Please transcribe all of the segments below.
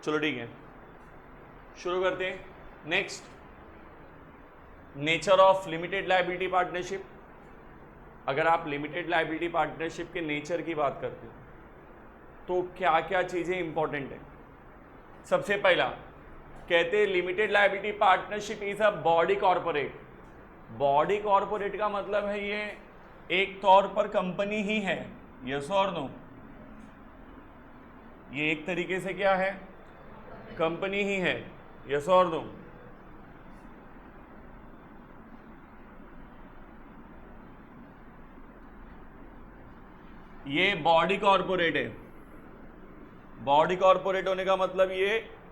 चलो ठीक है, शुरू करते हैं। Next, nature of limited liability partnership. अगर आप लिमिटेड लायबिलिटी पार्टनरशिप के नेचर की बात करते हो तो क्या क्या चीज़ें इंपॉर्टेंट है। सबसे पहला कहते हैं limited liability partnership is a body corporate. Body corporate का मतलब है ये एक तौर पर कंपनी ही है, यस और नो। ये एक तरीके से क्या है, कंपनी ही है, यस और नो। ये बॉडी कॉर्पोरेट है। बॉडी कॉर्पोरेट होने का मतलब ये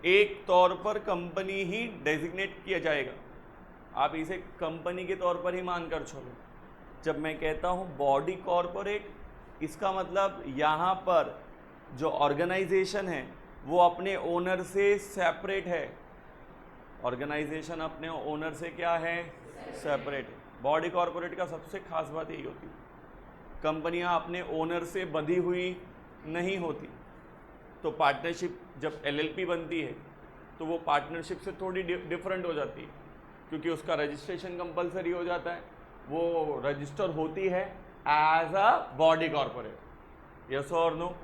एक तौर पर कंपनी ही डेजिग्नेट किया जाएगा, आप इसे कंपनी के तौर पर ही मानकर चलो। जब मैं कहता हूं बॉडी कॉर्पोरेट, इसका मतलब यहां पर जो ऑर्गेनाइजेशन है वो अपने ओनर से सेपरेट है। ऑर्गेनाइजेशन अपने ओनर से क्या है, सेपरेट है। बॉडी कॉर्पोरेट का सबसे खास बात यही होती है, कंपनियां अपने ओनर से बंधी हुई नहीं होती। तो पार्टनरशिप जब एलएलपी बनती है तो वो पार्टनरशिप से थोड़ी डिफरेंट हो जाती है, क्योंकि उसका रजिस्ट्रेशन कंपलसरी हो जाता है, वो रजिस्टर होती है as a body corporate, yes और no.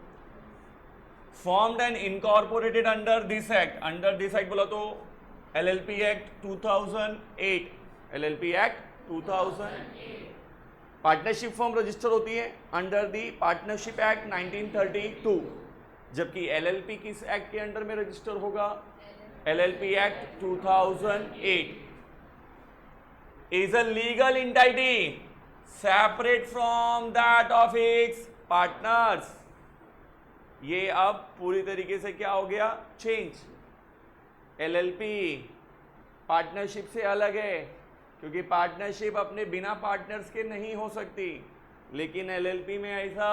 Formed and incorporated under this act. Under this act बोला तो LLP act 2008, LLP act 2008। Partnership form register होती है अंडर दी पार्टनरशिप एक्ट 1932, जबकि एलएलपी किस एक्ट के अंडर में रजिस्टर होगा, LLP act 2008। Is a legal entity separate from that of its partners. ये अब पूरी तरीके से क्या हो गया, चेंज। एलएलपी पार्टनरशिप से अलग है, क्योंकि पार्टनरशिप अपने बिना पार्टनर्स के नहीं हो सकती, लेकिन एलएलपी में ऐसा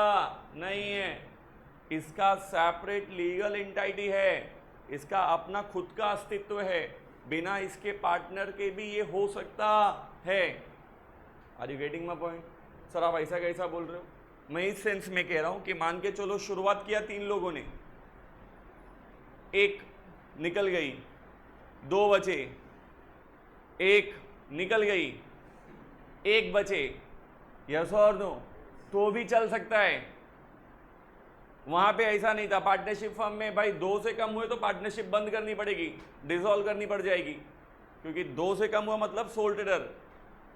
नहीं है। इसका सेपरेट लीगल एंटिटी है, इसका अपना खुद का अस्तित्व है, बिना इसके पार्टनर के भी ये हो सकता है। Are you getting my point? Sir आप ऐसा कैसा बोल रहे हो? मैं इस सेंस में कह रहा हूं कि मान के चलो शुरुआत किया 3 लोगों ने, एक निकल गई, 2 बचे, एक निकल गई, 1 बचे, यस और नो, तो भी चल सकता है। वहां पे ऐसा नहीं था पार्टनरशिप फर्म में, भाई 2 से कम हुए तो पार्टनरशिप बंद करनी पड़ेगी, डिसॉल्व करनी पड़ जाएगी, क्योंकि 2 से कम हुआ मतलब सोल ट्रेडर।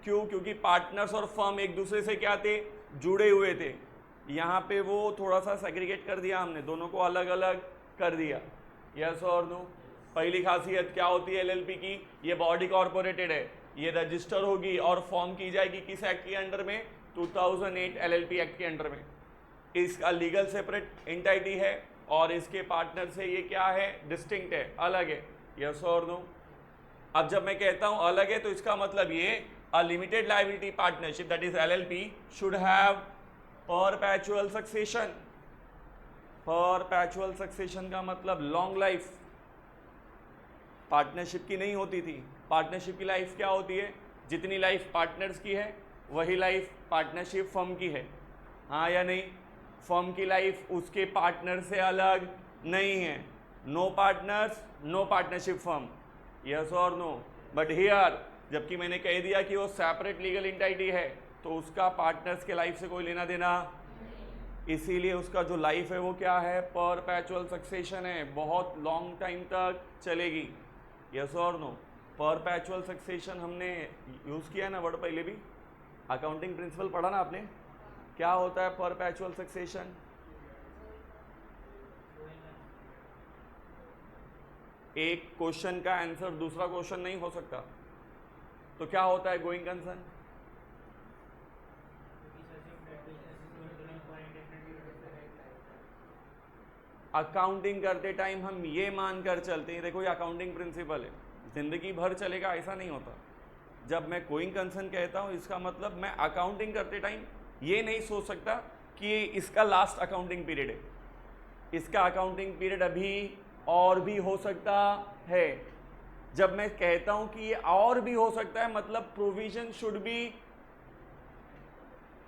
क्यों? क्योंकि पार्टनर्स और फर्म एक दूसरे से क्या थे, जुड़े हुए थे। यहाँ पे वो थोड़ा सा सेग्रीगेट कर दिया हमने, दोनों को अलग अलग कर दिया, यस और नो। पहली खासियत क्या होती है एलएलपी की, ये बॉडी कॉर्पोरेटेड है, ये रजिस्टर होगी और फॉर्म की जाएगी किस एक्ट के अंडर में, 2008 एलएलपी एक्ट के अंडर में। इसका लीगल सेपरेट एंटिटी है और इसके पार्टनर से ये क्या है, डिस्टिंक्ट है, अलग है, यस और नो। अब जब मैं कहता हूं अलग है तो इसका मतलब ये a limited liability partnership that is LLP should have perpetual succession। perpetual succession का मतलब लॉन्ग लाइफ। पार्टनरशिप की नहीं होती थी। पार्टनरशिप की लाइफ क्या होती है, जितनी लाइफ पार्टनर्स की है वही लाइफ पार्टनरशिप फर्म की है, हाँ या नहीं? फर्म की लाइफ उसके पार्टनर से अलग नहीं है। No partners no partnership firm, yes और नो। बट हियर जबकि मैंने कह दिया कि वो सेपरेट लीगल एंटिटी है, तो उसका पार्टनर्स के लाइफ से कोई लेना देना, इसीलिए उसका जो लाइफ है वो क्या है, परपेचुअल सक्सेशन है, बहुत लॉन्ग टाइम तक चलेगी, यस और नो। परपेचुअल सक्सेशन हमने यूज़ किया ना वर्ड, पहले भी अकाउंटिंग प्रिंसिपल पढ़ा ना आपने, क्या होता है परपेचुअल सक्सेशन? एक क्वेश्चन का आंसर दूसरा क्वेश्चन नहीं हो सकता, तो क्या होता है गोइंग कंसर्न? अकाउंटिंग करते टाइम हम ये मानकर चलते हैं, देखो ये अकाउंटिंग प्रिंसिपल है, जिंदगी भर चलेगा ऐसा नहीं होता। जब मैं गोइंग कंसर्न कहता हूँ इसका मतलब मैं अकाउंटिंग करते टाइम ये नहीं सोच सकता कि इसका लास्ट अकाउंटिंग पीरियड है, इसका अकाउंटिंग पीरियड अभी और भी हो सकता है। जब मैं कहता हूं कि ये और भी हो सकता है मतलब प्रोविजन शुड बी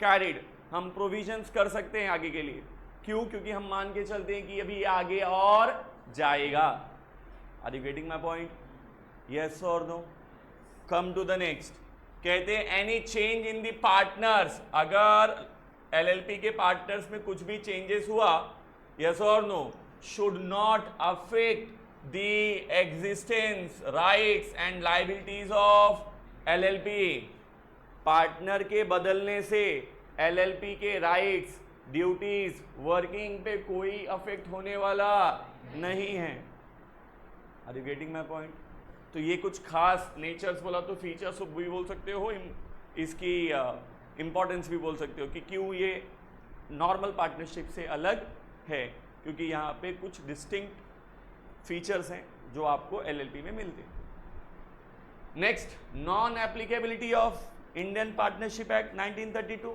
कैरिड, हम प्रोविजंस कर सकते हैं आगे के लिए। क्यों? क्योंकि हम मान के चलते हैं कि अभी आगे और जाएगा, are you getting my point? Yes और no? Come to the next, कहते हैं any change in the partners, अगर एलएलपी के पार्टनर्स में कुछ भी चेंजेस हुआ, यस और no, should not affect the existence, rights and liabilities of LLP. Partner के बदलने से एलएलपी के राइट्स, ड्यूटीज, वर्किंग पे कोई अफेक्ट होने वाला नहीं है। Are you getting my point? तो ये कुछ खास नेचर्स बोला तो फीचर्स भी बोल सकते हो, इसकी इम्पोर्टेंस भी बोल सकते हो कि क्यों ये नॉर्मल पार्टनरशिप से अलग है, क्योंकि यहाँ पे कुछ डिस्टिंक्ट फीचर्स हैं जो आपको एलएलपी में मिलते हैं। Next, non applicability of Indian partnership act 1932।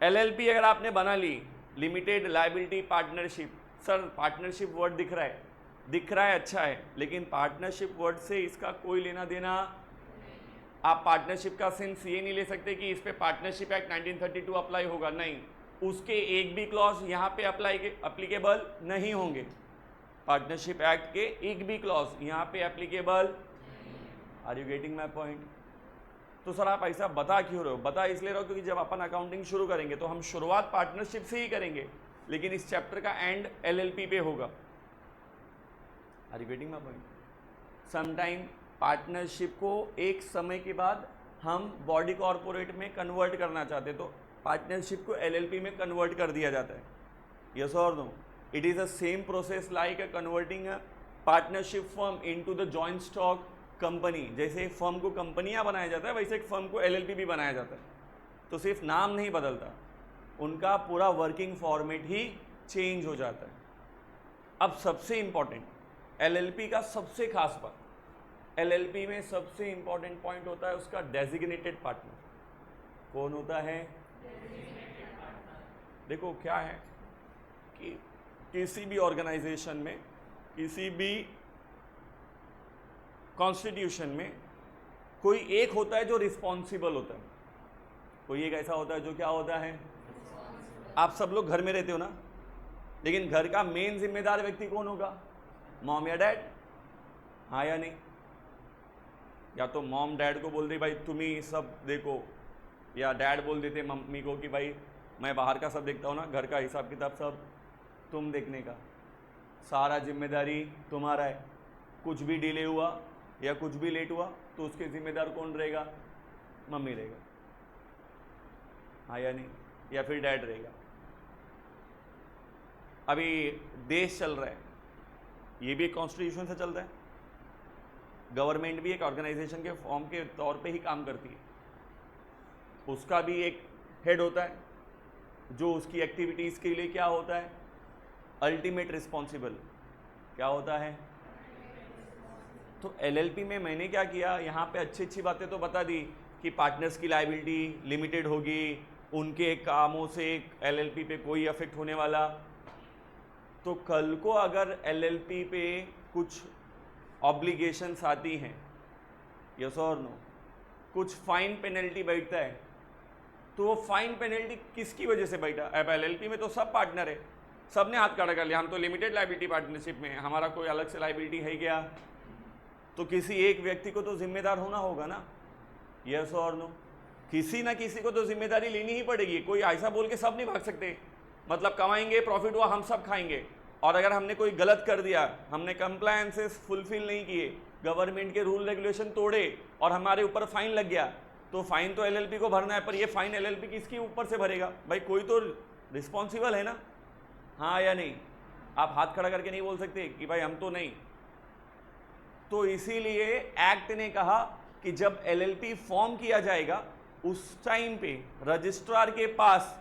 LLP अगर आपने बना ली, limited liability partnership, sir partnership word दिख रहा है अच्छा है, लेकिन पार्टनरशिप वर्ड से इसका कोई लेना देना, आप पार्टनरशिप का सेंस ये नहीं ले सकते कि इस पे पार्टनरशिप एक्ट 1932 अप्लाई होगा, नहीं, उसके एक भी क्लॉज यहाँ पे अप्लीकेबल नहीं होंगे। पार्टनरशिप एक्ट के एक भी क्लॉज यहाँ पे applicable. Are you getting my point? तो सर आप ऐसा बता क्यों रहे हो? बता इसलिए रहो क्योंकि जब अपन अकाउंटिंग शुरू करेंगे तो हम शुरुआत पार्टनरशिप से ही करेंगे, लेकिन इस चैप्टर का एंड एलएलपी पे होगा। Are you getting my point? Sometime partnership को एक समय के बाद हम बॉडी कॉर्पोरेट में कन्वर्ट करना चाहते तो पार्टनरशिप को एलएलपी में कन्वर्ट कर दिया जाता है। यस और no? It is a same process like converting a partnership firm into the joint stock company. जैसे एक फर्म को कंपनियां बनाया जाता है, वैसे एक फर्म को एलएलपी भी बनाया जाता है। तो सिर्फ नाम नहीं बदलता, उनका पूरा वर्किंग फॉर्मेट ही चेंज हो जाता है। अब सबसे इंपॉर्टेंट, एलएलपी का सबसे खास बात, एलएलपी में सबसे इंपॉर्टेंट पॉइंट होता है उसका डेजिग्नेटेड पार्टनर। कौन होता है? देखो क्या है कि किसी भी ऑर्गेनाइजेशन में, किसी भी कॉन्स्टिट्यूशन में कोई एक होता है जो रिस्पॉन्सिबल होता है, कोई एक ऐसा होता है जो क्या होता है? आप सब लोग घर में रहते हो ना, लेकिन घर का मेन जिम्मेदार व्यक्ति कौन होगा? मॉम या डैड? हाँ या नहीं? या तो मॉम डैड को बोल दे भाई तुम ही सब देखो, या डैड बोल देते मम्मी को कि भाई मैं बाहर का सब देखता हूँ ना, घर का हिसाब किताब सब तुम देखने का, सारा जिम्मेदारी तुम्हारा है। कुछ भी डिले हुआ या कुछ भी लेट हुआ तो उसके जिम्मेदार कौन रहेगा? मम्मी रहेगा। हाँ या नहीं? या फिर डैड रहेगा। अभी देश चल रहा है, ये भी एक कॉन्स्टिट्यूशन से चलता है, गवर्नमेंट भी एक ऑर्गेनाइजेशन के फॉर्म के तौर पे ही काम करती है, उसका भी एक हेड होता है जो उसकी एक्टिविटीज़ के लिए क्या होता है? Ultimate responsible. क्या होता है? तो एलएलपी में मैंने क्या किया, यहाँ पे अच्छी अच्छी बातें तो बता दी कि पार्टनर्स की लायबिलिटी लिमिटेड होगी, उनके कामों से एलएलपी पे कोई इफेक्ट होने वाला। तो कल को अगर एलएलपी पे कुछ ऑब्लिगेशंस आती हैं, यस और नो, कुछ फाइन पेनल्टी बैठता है, तो वो फाइन पेनल्टी किसकी वजह से बैठा? अब एलएलपी में तो सब पार्टनर है, सब ने हाथ खड़ा कर लिया, हम तो लिमिटेड लायबिलिटी पार्टनरशिप में हैं, हमारा कोई अलग से लायबिलिटी है क्या? तो किसी एक व्यक्ति को तो जिम्मेदार होना होगा ना, यस और नो? किसी ना किसी को तो जिम्मेदारी लेनी ही पड़ेगी। कोई ऐसा बोल के सब नहीं भाग सकते, मतलब कमाएंगे, प्रॉफिट हुआ हम सब खाएंगे, और अगर हमने कोई गलत कर दिया, हमने कंप्लायंसेस फुलफिल नहीं किए, गवर्नमेंट के रूल रेगुलेशन तोड़े और हमारे ऊपर फाइन लग गया, तो फाइन तो एलएलपी को भरना है, पर ये फाइन एलएलपी किसके ऊपर से भरेगा? भाई कोई तो रिस्पॉन्सिबल है ना, हाँ या नहीं? आप हाथ खड़ा करके नहीं बोल सकते कि भाई हम तो नहीं। तो इसीलिए एक्ट ने कहा कि जब एलएलपी फॉर्म किया जाएगा उस टाइम पे रजिस्ट्रार के पास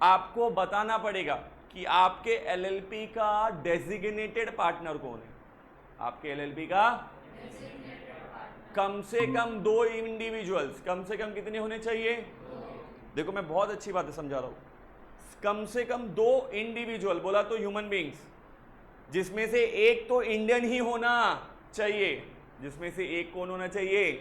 आपको बताना पड़ेगा कि आपके एलएलपी का डेजिग्नेटेड पार्टनर कौन है। आपके एलएलपी का कम से कम 2 इंडिविजुअल्स, कम से कम कितने होने चाहिए? देखो मैं बहुत अच्छी बातें समझा रहा हूं, कम से कम 2 इंडिविजुअल, बोला तो ह्यूमन बींग्स, जिसमें से एक तो इंडियन ही होना चाहिए। जिसमें से एक कौन होना चाहिए?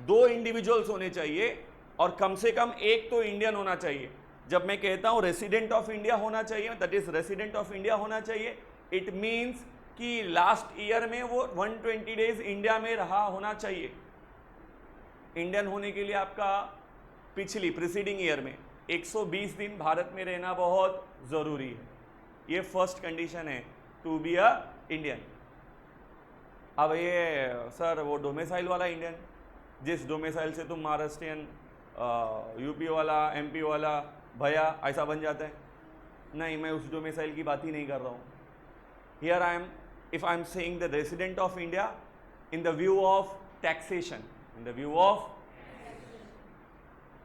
2 इंडिविजुअल्स होने चाहिए, और कम से कम एक तो इंडियन होना चाहिए। जब मैं कहता हूं रेसिडेंट ऑफ इंडिया होना चाहिए, that is resident of India होना चाहिए, इट मीन्स कि लास्ट ईयर में वो 120 डेज इंडिया में रहा होना चाहिए। इंडियन होने के लिए आपका पिछली प्रीसीडिंग ईयर में 120 दिन भारत में रहना बहुत ज़रूरी है। ये फर्स्ट कंडीशन है टू बी अ इंडियन। अब ये सर वो डोमिसाइल वाला इंडियन, जिस डोमिसाइल से तुम महाराष्ट्रियन, यूपी वाला, एमपी वाला भैया ऐसा बन जाता है, नहीं, मैं उस डोमिसाइल की बात ही नहीं कर रहा हूँ। Here I am, if I am saying the resident of India in the view of taxation, in the view of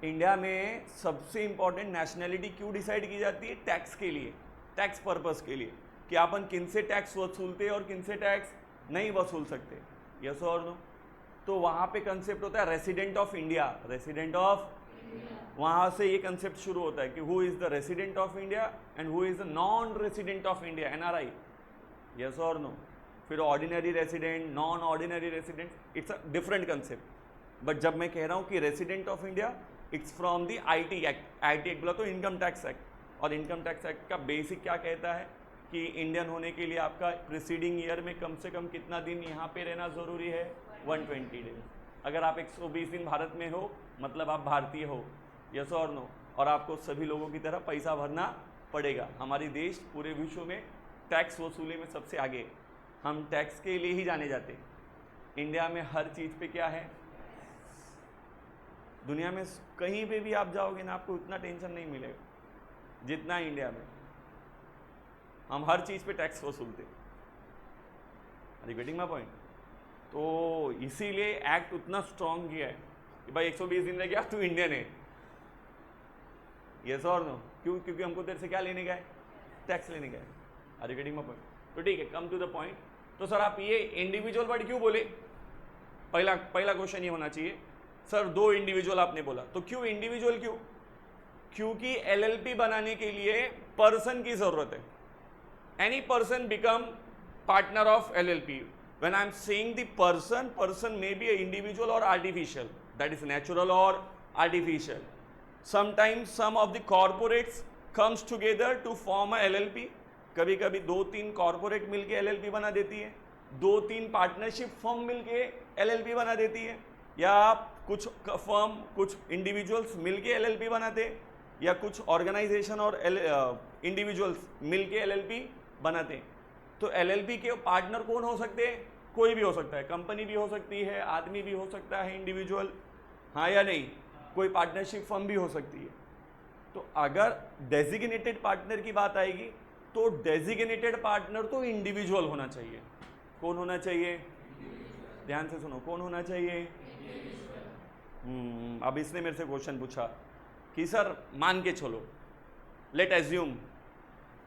India में सबसे इंपॉर्टेंट नेशनैलिटी क्यों डिसाइड की जाती है? टैक्स के लिए, टैक्स पर्पस के लिए, कि अपन किन से टैक्स वसूलते और किन से टैक्स नहीं वसूल सकते, यस और नो। तो वहाँ पे कंसेप्ट होता है resident of India, resident of, वहाँ से ये कंसेप्ट शुरू होता है कि who is the resident of India and who is the non resident of India, NRI, yes और नो। फिर ordinary resident, non ordinary resident, it's a different concept. But जब मैं कह रहा हूँ कि resident of India, it's from the IT act. IT act बोला तो इनकम टैक्स एक्ट, और इनकम टैक्स एक्ट का बेसिक क्या कहता है कि इंडियन होने के लिए आपका प्रीसीडिंग ईयर में कम से कम कितना दिन यहाँ पे रहना ज़रूरी है? 120 डेज। अगर आप 120 दिन भारत में हो मतलब आप भारतीय हो, यस और नो। और आपको सभी लोगों की तरह पैसा भरना पड़ेगा। हमारी देश पूरे विश्व में टैक्स वसूली में सबसे आगे, हम टैक्स के लिए ही जाने जाते हैं। इंडिया में हर चीज़ पे क्या है, दुनिया में कहीं पे भी आप जाओगे ना, आपको उतना टेंशन नहीं मिलेगा जितना इंडिया में। हम हर चीज़ पे टैक्स वसूलते। Are you getting my point? तो इसीलिए एक्ट उतना स्ट्रॉन्ग किया है कि भाई 120 दिन रह गया तू इंडियन है, यस और नो। क्यों? क्योंकि हमको तेरे से क्या लेने का है? टैक्स लेने का है। Are you getting my point? तो ठीक है, कम टू द पॉइंट। तो सर आप ये इंडिविजुअल वर्ड क्यों बोले? पहला क्वेश्चन ये होना चाहिए, सर दो इंडिविजुअल आपने बोला, तो क्यों इंडिविजुअल? क्यों? क्योंकि एलएलपी बनाने के लिए पर्सन की जरूरत है। Any person become partner of LLP. When I am saying the person, person may be a individual और आर्टिफिशियल, दैट इज नेचुरल और artificial. Sometimes some of the corporates comes together to form a LLP. कभी कभी 2-3 corporate मिलके LLP बना देती है, 2-3 partnership firm मिलके LLP बना देती है, या कुछ फर्म, कुछ इंडिविजुअल्स मिलके एलएलपी बनाते, या कुछ ऑर्गेनाइजेशन और इंडिविजुअल्स मिलके एलएलपी बनाते हैं। तो एलएलपी के पार्टनर कौन हो सकते हैं? कोई भी हो सकता है, कंपनी भी हो सकती है, आदमी भी हो सकता है, इंडिविजुअल, हाँ या नहीं, कोई पार्टनरशिप फर्म भी हो सकती है। तो अगर डेजिग्नेटेड पार्टनर की बात आएगी तो डेजिग्नेटेड पार्टनर तो इंडिविजुअल होना चाहिए। कौन होना चाहिए? ध्यान से सुनो, कौन होना चाहिए? अब इसने मेरे से क्वेश्चन पूछा कि सर मान के चलो, लेट एज्यूम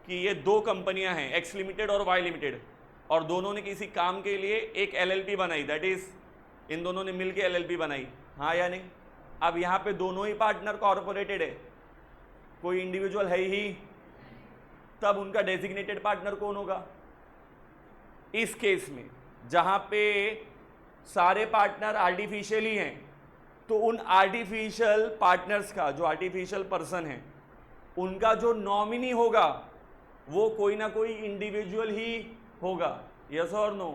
कि ये दो कंपनियां हैं, एक्स लिमिटेड और वाई लिमिटेड, और दोनों ने किसी काम के लिए एक एलएलपी बनाई, दैट इज इन दोनों ने मिलके एलएलपी बनाई, हाँ या नहीं? अब यहाँ पे दोनों ही पार्टनर कॉर्पोरेटेड है, कोई इंडिविजुअल है ही, तब उनका डेजिग्नेटेड पार्टनर कौन होगा? इस केस में जहाँ पे सारे पार्टनर आर्टिफिशियल ही हैं, तो उन आर्टिफिशियल पार्टनर्स का, जो आर्टिफिशियल पर्सन है, उनका जो नॉमिनी होगा वो कोई ना कोई इंडिविजुअल ही होगा, यस और नो।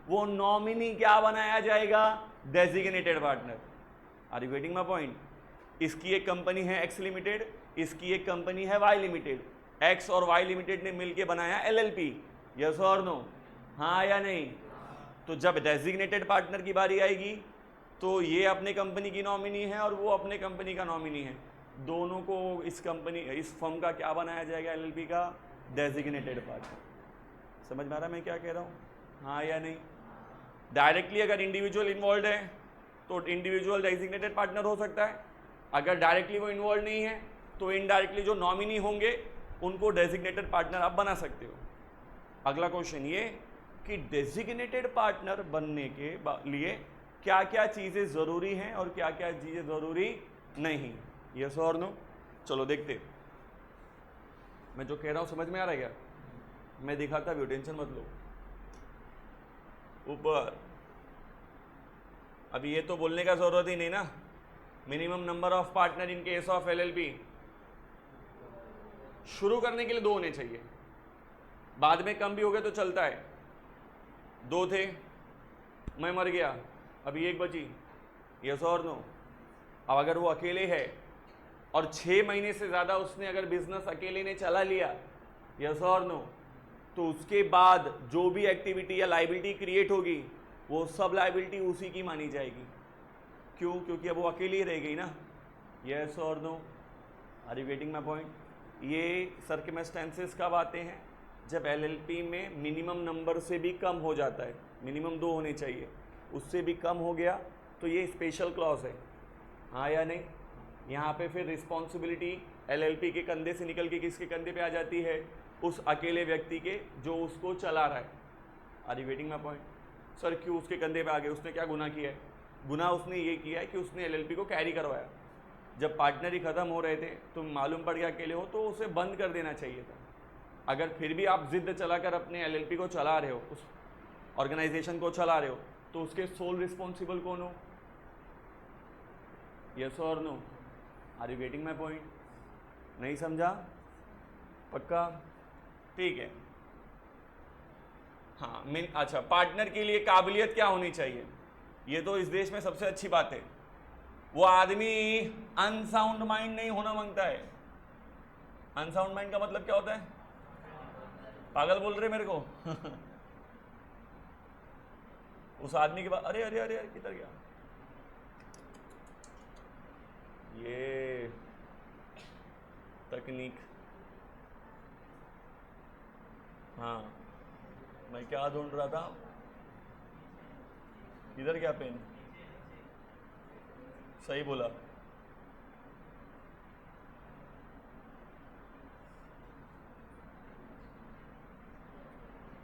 वो नॉमिनी क्या बनाया जाएगा? Designated partner. Are you getting my point? इसकी एक कंपनी है एक्स लिमिटेड, इसकी एक कंपनी है वाई लिमिटेड, एक्स और वाई लिमिटेड ने मिलके बनाया एलएलपी, यस और नो, हाँ या नहीं? तो जब डेजिग्नेटेड पार्टनर की बारी आएगी तो ये अपने कंपनी की नॉमिनी है और वो अपने कंपनी का नॉमिनी है, दोनों को इस कंपनी, इस फर्म का क्या बनाया जाएगा? एलएलपी का डेजिग्नेटेड पार्टनर। समझ में आ रहा है मैं क्या कह रहा हूँ, हाँ या नहीं? डायरेक्टली अगर इंडिविजुअल इन्वॉल्व है तो इंडिविजुअल डेजिग्नेटेड पार्टनर हो सकता है, अगर डायरेक्टली वो इन्वॉल्व नहीं है तो इनडायरेक्टली जो नॉमिनी होंगे उनको डेजिग्नेटेड पार्टनर आप बना सकते हो। अगला क्वेश्चन ये कि डेजिग्नेटेड पार्टनर बनने के लिए क्या क्या चीज़ें ज़रूरी हैं और क्या क्या चीज़ें ज़रूरी नहीं, यस और नो? चलो देखते। मैं जो कह रहा हूँ समझ में आ रहा है क्या? मैं दिखाता भी, टेंशन मत लो। ऊपर अभी ये तो बोलने का ज़रूरत ही नहीं ना, minimum number of partner in case of LLP शुरू करने के लिए 2 होने चाहिए, बाद में कम भी हो गए तो चलता है। 2 थे, मैं मर गया, अभी 1 बची, यस और नो? अब अगर वो अकेले है और 6 महीने से ज़्यादा उसने अगर बिजनेस अकेले ने चला लिया, यस और नो, तो उसके बाद जो भी एक्टिविटी या लाइबिलिटी क्रिएट होगी वो सब लाइबिलिटी उसी की मानी जाएगी। क्यों? क्योंकि अब वो अकेली ही रह गई ना। यस और no? Are you getting my point? ये सर्कमस्टेंसेस कब आते हैं? जब एलएलपी में मिनिमम नंबर से भी कम हो जाता है, मिनिमम 2 होने चाहिए, उससे भी कम हो गया तो ये स्पेशल क्लॉज है, हाँ या नहीं? यहाँ पे फिर रिस्पॉन्सिबिलिटी एलएलपी के कंधे से निकल के किसके कंधे पे आ जाती है? उस अकेले व्यक्ति के जो उसको चला रहा है। Are you getting my point? Sir क्यों उसके कंधे पे आ गए? उसने क्या गुनाह किया है? गुनाह उसने ये किया है कि उसने एलएलपी को कैरी करवाया। जब पार्टनर ही ख़त्म हो रहे थे, तुम मालूम पड़ गया अकेले हो, तो उसे बंद कर देना चाहिए था। अगर फिर भी आप जिद चलाकर अपने एलएलपी को चला रहे हो, उस ऑर्गेनाइजेशन को चला रहे हो, तो उसके सोल रिस्पॉन्सिबल कौन हो? यस और no? Are you getting my point? नहीं समझा? पक्का? ठीक है। हाँ, अच्छा, पार्टनर के लिए काबिलियत क्या होनी चाहिए? ये तो इस देश में सबसे अच्छी बात है, वो आदमी अनसाउंड माइंड नहीं होना मांगता है। अनसाउंड माइंड का मतलब क्या होता है? पागल बोल रहे मेरे को? उस आदमी के बाद अरे अरे अरे किधर गया ये तकनीक? हाँ, मैं क्या ढूंढ रहा था, इधर क्या पेन? सही बोला।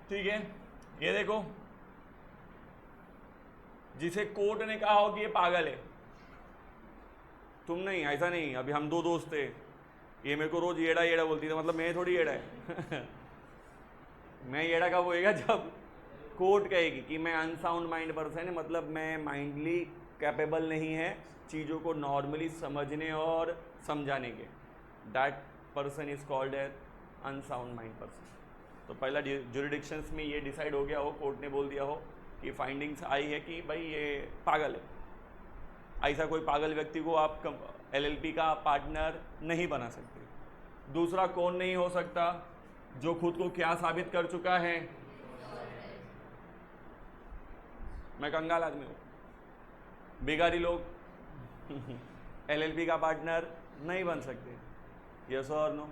ठीक है, ये देखो, जिसे कोर्ट ने कहा हो कि ये पागल है, तुम नहीं, ऐसा नहीं, अभी हम 2 दोस्त थे, ये मेरे को रोज येड़ा येड़ा बोलती थी, मतलब मैं थोड़ी येड़ा है। मैं येड़ा कब होएगा? जब कोर्ट कहेगी कि मैं अनसाउंड माइंड पर्सन है, मतलब मैं माइंडली कैपेबल नहीं है चीज़ों को नॉर्मली समझने और समझाने के, that person is called as unsound mind person. तो पहला ज्यूरिडिक्शंस में ये डिसाइड हो गया हो, कोर्ट ने बोल दिया हो कि फाइंडिंग्स आई है कि भाई ये पागल है। ऐसा कोई पागल व्यक्ति को आप एलएलपी का पार्टनर नहीं बना सकते। दूसरा कौन नहीं हो सकता? जो खुद को क्या साबित कर चुका है? मैं कंगाल आदमी हूँ, बेगारी लोग एलएलपी का पार्टनर नहीं बन सकते। यस और नो?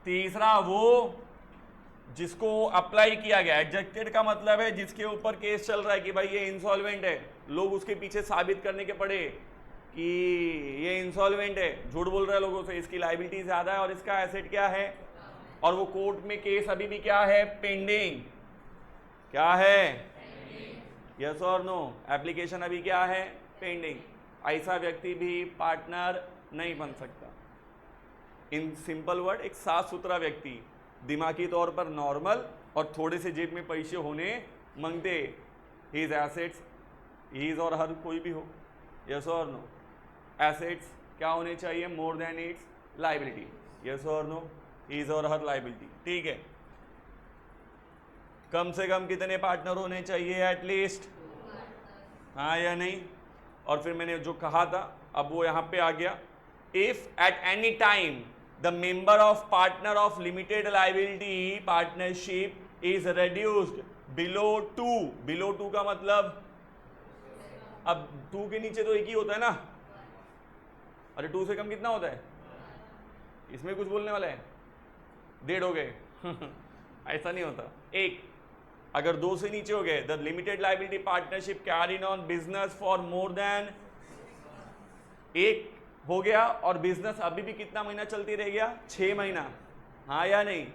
तीसरा वो जिसको अप्लाई किया गया, एडजेक्टेड का मतलब है जिसके ऊपर केस चल रहा है कि भाई ये इंसॉल्वेंट है, लोग उसके पीछे साबित करने के पड़े कि ये इंसॉल्वेंट है, झूठ बोल रहा है लोगों से, इसकी लायबिलिटी ज़्यादा है और इसका एसेट क्या है, और वो कोर्ट में केस अभी भी क्या है? पेंडिंग। क्या है? यस और नो? एप्लीकेशन अभी क्या है? पेंडिंग। ऐसा व्यक्ति भी पार्टनर नहीं बन सकता। इन सिंपल वर्ड, एक साफ सुथरा व्यक्ति, दिमागी तौर पर नॉर्मल और थोड़े से जेब में पैसे होने मांगते, हीज एसेट्स, हीज और हर कोई भी हो, यस और नो? एसेट्स क्या होने चाहिए? More than it's liability, yes और नो? हीज और हर लाइबिलिटी। ठीक है, कम से कम कितने पार्टनर होने चाहिए? एटलीस्ट, हाँ या नहीं? और फिर मैंने जो कहा था अब वो यहाँ पे आ गया, if at any time the member of partner of limited liability partnership is reduced below 2, below 2 का मतलब, अब 2 के नीचे तो एक ही होता है ना, अरे 2 से कम कितना होता है? इसमें कुछ बोलने वाला है? 1.5 हो गए। ऐसा नहीं होता, 1। अगर 2 से नीचे हो गए, the limited liability partnership carrying on business for more than 1 हो गया, और बिजनेस अभी भी कितना महीना चलती रह गया? 6 महीना, हाँ या नहीं?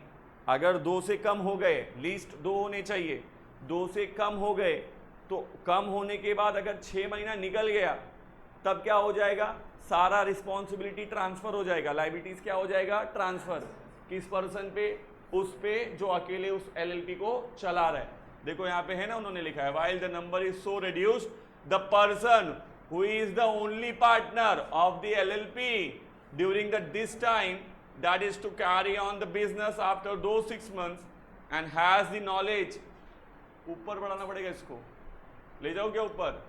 अगर 2 से कम हो गए, लीस्ट 2 होने चाहिए, 2 से कम हो गए, तो कम होने के बाद अगर 6 महीना निकल गया, तब क्या हो जाएगा? सारा रिस्पॉन्सिबिलिटी ट्रांसफर हो जाएगा, लाइबिलिटीज क्या हो जाएगा? ट्रांसफर। किस पर्सन पे? उस पे जो अकेले उस एलएलपी को चला रहा है। देखो यहाँ पे है ना, उन्होंने लिखा है, while the number is so reduced, the person who is the only partner of the LLP during this time, that is to carry on the business after those 6 months, and has the knowledge ऊपर बढ़ाना पड़ेगा इसको, ले जाओ क्या ऊपर?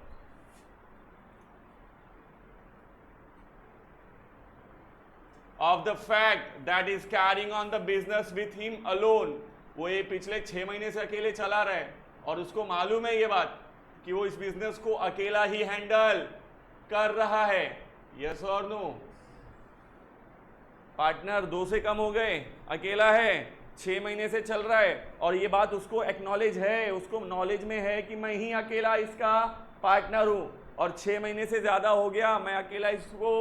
Of the fact that is carrying on the business with him alone, वो ये पिछले 6 महीने से अकेले चला रहा है और उसको मालूम है ये बात कि वो इस बिजनेस को अकेला ही हैंडल कर रहा है। यस और नो? पार्टनर 2 से कम हो गए, अकेला है, 6 महीने से चल रहा है और ये बात उसको एक्नॉलेज है, उसको नॉलेज में है कि मैं ही अकेला इसका पार्टनर हूं और 6 महीने से ज्यादा हो गया मैं अकेला इसको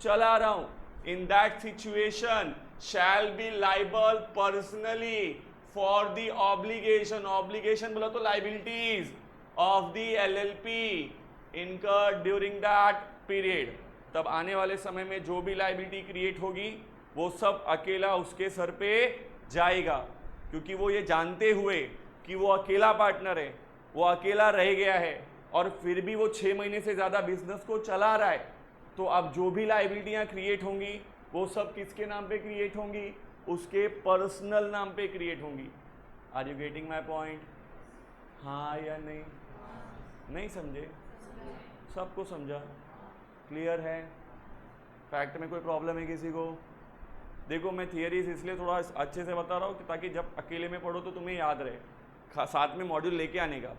चला रहा हूं। In that situation shall be liable personally for the obligation, obligation बोला तो liabilities of the LLP incurred during that period. तब आने वाले समय में जो भी लाइबिलिटी क्रिएट होगी वो सब अकेला उसके सर पे जाएगा, क्योंकि वो ये जानते हुए कि वो अकेला पार्टनर है, वो अकेला रह गया है और फिर भी वो 6 महीने से ज़्यादा बिजनेस को चला रहा है, तो अब जो भी लाइबिलिटियाँ क्रिएट होंगी वो सब किसके नाम पे क्रिएट होंगी? उसके पर्सनल नाम पे क्रिएट होंगी। Are you getting my point? हाँ या नहीं? नहीं समझे? सबको समझा? क्लियर है? फैक्ट में कोई प्रॉब्लम है किसी को? देखो मैं थियरीज इसलिए थोड़ा अच्छे से बता रहा हूँ कि ताकि जब अकेले में पढ़ो तो तुम्हें याद रहे, साथ में मॉड्यूल लेके आने का।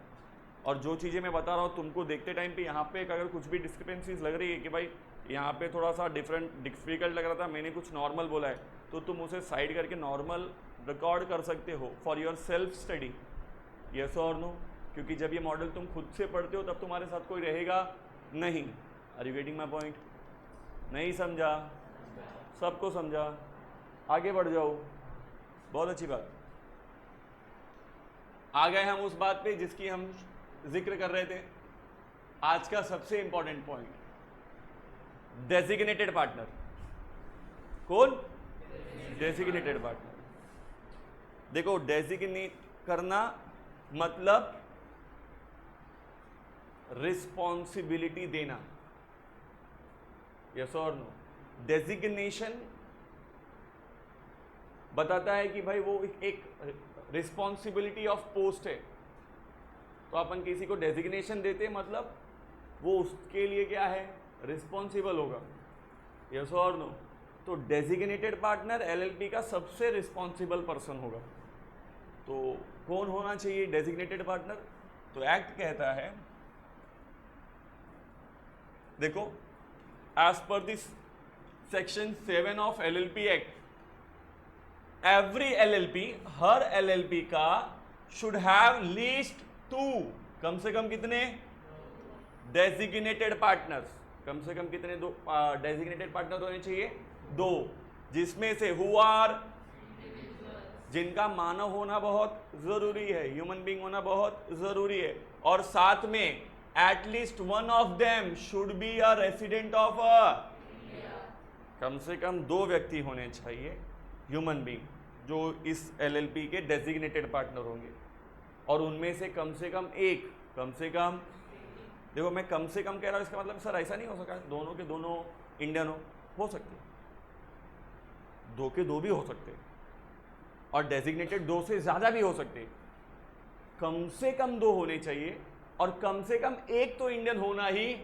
और जो चीज़ें मैं बता रहा हूँ तुमको देखते टाइम पे यहाँ पे अगर कुछ भी डिस्क्रिपेंसीज लग रही है कि भाई यहाँ पे थोड़ा सा डिफिकल्ट लग रहा था, मैंने कुछ नॉर्मल बोला है, तो तुम उसे साइड करके नॉर्मल रिकॉर्ड कर सकते हो for your self study. Yes और नो? क्योंकि जब ये मॉडल तुम खुद से पढ़ते हो तब तुम्हारे साथ कोई रहेगा नहीं। Are you getting my point? नहीं समझा? सबको समझा? आगे बढ़ जाओ, बहुत अच्छी बात। आ गए हम उस बात पे जिसकी हम जिक्र कर रहे थे, आज का सबसे इंपॉर्टेंट पॉइंट, डेजिग्नेटेड पार्टनर। कौन? Designated partner. देखो डेजिग्नेट करना मतलब रिस्पॉन्सिबिलिटी देना। यस और नो? डेजिग्नेशन बताता है कि भाई वो एक रिस्पॉन्सिबिलिटी ऑफ पोस्ट है, तो अपन किसी को डेजिग्नेशन देते मतलब वो उसके लिए क्या है? रिस्पॉन्सिबल होगा। यस और नो? तो डेजिग्नेटेड पार्टनर एलएलपी का सबसे रिस्पॉन्सिबल पर्सन होगा। तो कौन होना चाहिए डेजिग्नेटेड पार्टनर? तो एक्ट कहता है, देखो as per this section 7 of LLP act, every LLP, हर एलएलपी का शुड हैव लीस्ट 2, कम से कम कितने? Designated partners. कम से कम कितने? 2 डेजिग्नेटेड पार्टनर होने चाहिए, 2, जिसमें से हु आर, जिनका मानव होना बहुत जरूरी है, ह्यूमन बीइंग होना बहुत जरूरी है, और साथ में at least one of them should be a resident of a, कम से कम 2 व्यक्ति होने चाहिए ह्यूमन बीइंग जो इस एलएलपी के डेजिग्नेटेड पार्टनर होंगे, और उनमें से कम 1, कम से कम, देखो मैं कम से कम कह रहा हूँ, इसका मतलब सर ऐसा नहीं हो सका दोनों के दोनों इंडियन हो सकते, 2 के 2 भी हो सकते, और डेजिग्नेटेड 2 से ज़्यादा भी हो सकते। कम से कम 2 होने चाहिए और कम से कम 1 तो इंडियन होना ही,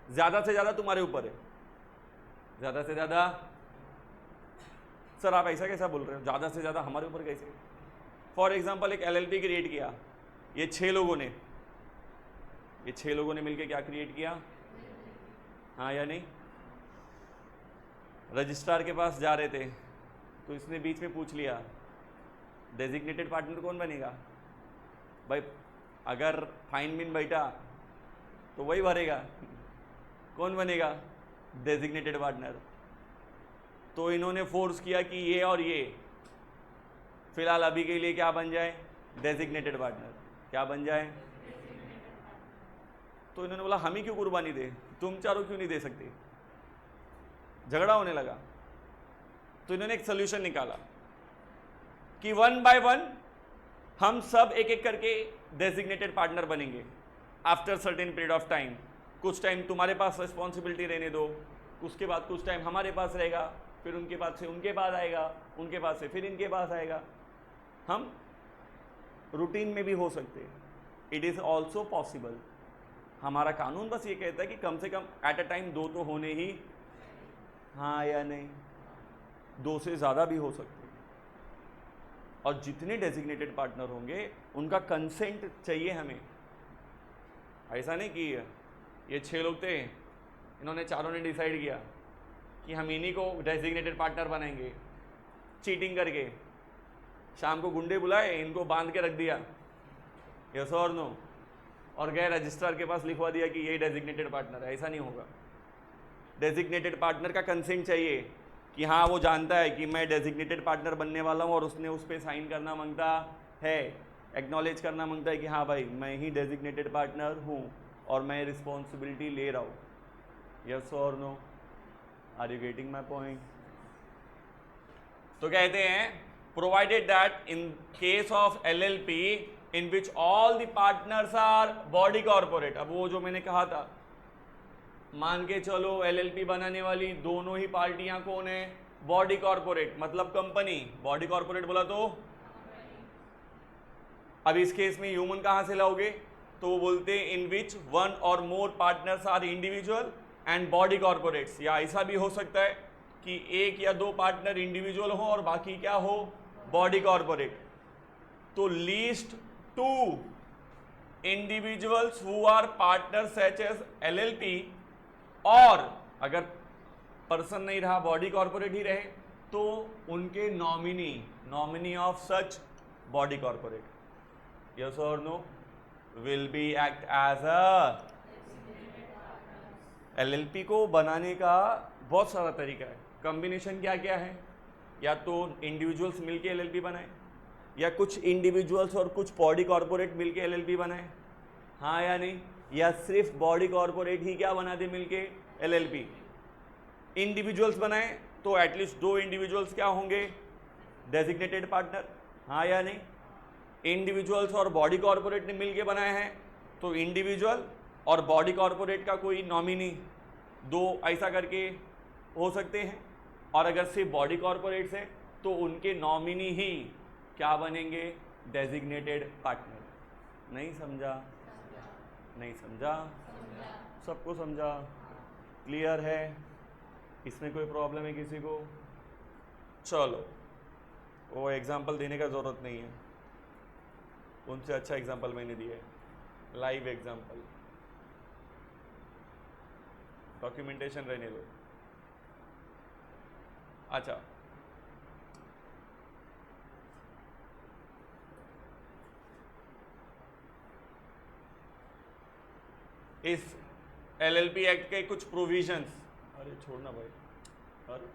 ज़्यादा से ज़्यादा तुम्हारे ऊपर है। ज़्यादा से ज़्यादा सर आप ऐसा कैसा बोल रहे हो? ज़्यादा से ज़्यादा हमारे ऊपर कैसे? फॉर एग्जाम्पल एक एलएलपी क्रिएट किया, ये 6 लोगों ने, ये 6 लोगों ने मिलकर क्या क्रिएट किया? हाँ या नहीं? रजिस्ट्रार के पास जा रहे थे तो इसने बीच में पूछ लिया डेजिग्नेटेड पार्टनर कौन बनेगा? भाई अगर फाइन बिन बैठा तो वही भरेगा, कौन बनेगा? Designated partner. तो इन्होंने फोर्स किया कि ये और ये फिलहाल अभी के लिए क्या बन जाए? Designated partner. क्या बन जाए? तो इन्होंने बोला हम ही क्यों कुर्बानी दे, तुम चारों क्यों नहीं दे सकते? झगड़ा होने लगा। तो इन्होंने एक सोल्यूशन निकाला कि 1 बाय 1 हम सब एक एक करके डेजिग्नेटेड पार्टनर बनेंगे after certain period of time. कुछ टाइम तुम्हारे पास रिस्पॉन्सिबिलिटी रहने दो, उसके बाद कुछ टाइम हमारे पास रहेगा, फिर उनके पास से उनके पास आएगा, उनके पास से फिर इनके पास आएगा। हम रूटीन में भी हो सकते हैं, इट इज़ ऑल्सो पॉसिबल। हमारा कानून बस ये कहता है कि कम से कम एट अ टाइम 2 तो होने ही, हाँ या नहीं, 2 से ज़्यादा भी हो सकते हैं। और जितने डेजिग्नेटेड पार्टनर होंगे उनका कंसेंट चाहिए हमें। ऐसा नहीं कि ये 6 लोग थे, इन्होंने चारों ने डिसाइड किया कि हम इन्हीं को डेजिग्नेटेड पार्टनर बनाएंगे, चीटिंग करके शाम को गुंडे बुलाए, इनको बांध के रख दिया, यस और नो, और गए रजिस्ट्रार के पास लिखवा दिया कि यही डेजिग्नेटेड पार्टनर है। ऐसा नहीं होगा। डेजिग्नेटेड पार्टनर का कंसेंट चाहिए कि हाँ वो जानता है कि मैं डेजिग्नेटेड पार्टनर बनने वाला हूँ, और उसने उस पर साइन करना मांगता है, एक्नॉलेज करना मांगता है कि हाँ भाई मैं ही डेजिग्नेटेड पार्टनर हूँ और मैं रिस्पॉन्सिबिलिटी ले रहा हूँ। यस और no, are you getting my point? तो कहते हैं provided that in case of LLP in which all the partners are body corporate. अब वो जो मैंने कहा था, मान के चलो LLP बनाने वाली दोनों ही पार्टियां कौन है? बॉडी कॉर्पोरेट, मतलब कंपनी। बॉडी कॉर्पोरेट बोला तो अब इस केस में ह्यूमन कहां से लाओगे? तो वो बोलते हैं इन विच 1 और more partners are individual and body corporates. या ऐसा भी हो सकता है कि 1 या 2 पार्टनर इंडिविजुअल हो और बाकी क्या हो? Body corporate. तो least 2 individuals who are partners such as LLP, और अगर पर्सन नहीं रहा, बॉडी कॉर्पोरेट ही रहे, तो उनके nominee of such body corporate, yes और no, will be act as a LLP। को बनाने का बहुत सारा तरीका है। कॉम्बिनेशन क्या क्या है? या तो इंडिविजुअल्स मिलके LLP बनाए, या कुछ इंडिविजुअल्स और कुछ बॉडी कॉर्पोरेट मिलके LLP बनाए, हाँ या नहीं, या सिर्फ बॉडी कॉर्पोरेट ही क्या बना दे मिलके LLP। इंडिविजुअल्स बनाए तो एटलीस्ट 2 इंडिविजुअल्स क्या होंगे? डेजिग्नेटेड पार्टनर, हाँ या नहीं। इंडिविजुअल्स और बॉडी कॉर्पोरेट ने मिलके बनाए हैं तो इंडिविजुअल और बॉडी कॉर्पोरेट का कोई नॉमिनी 2 ऐसा करके हो सकते हैं। और अगर सिर्फ बॉडी कॉर्पोरेट्स है तो उनके नॉमिनी ही क्या बनेंगे? Designated partner. नहीं समझा? नहीं समझा? सबको समझा? क्लियर है? इसमें कोई प्रॉब्लम है किसी को? चलो, वो एग्जाम्पल देने का ज़रूरत नहीं है, उनसे अच्छा एग्जाम्पल मैंने दिया है, लाइव एग्जाम्पल। डॉक्यूमेंटेशन रहने दो। अच्छा, इस LLP एक्ट के कुछ प्रोविजंस, अरे छोड़ना भाई, अरे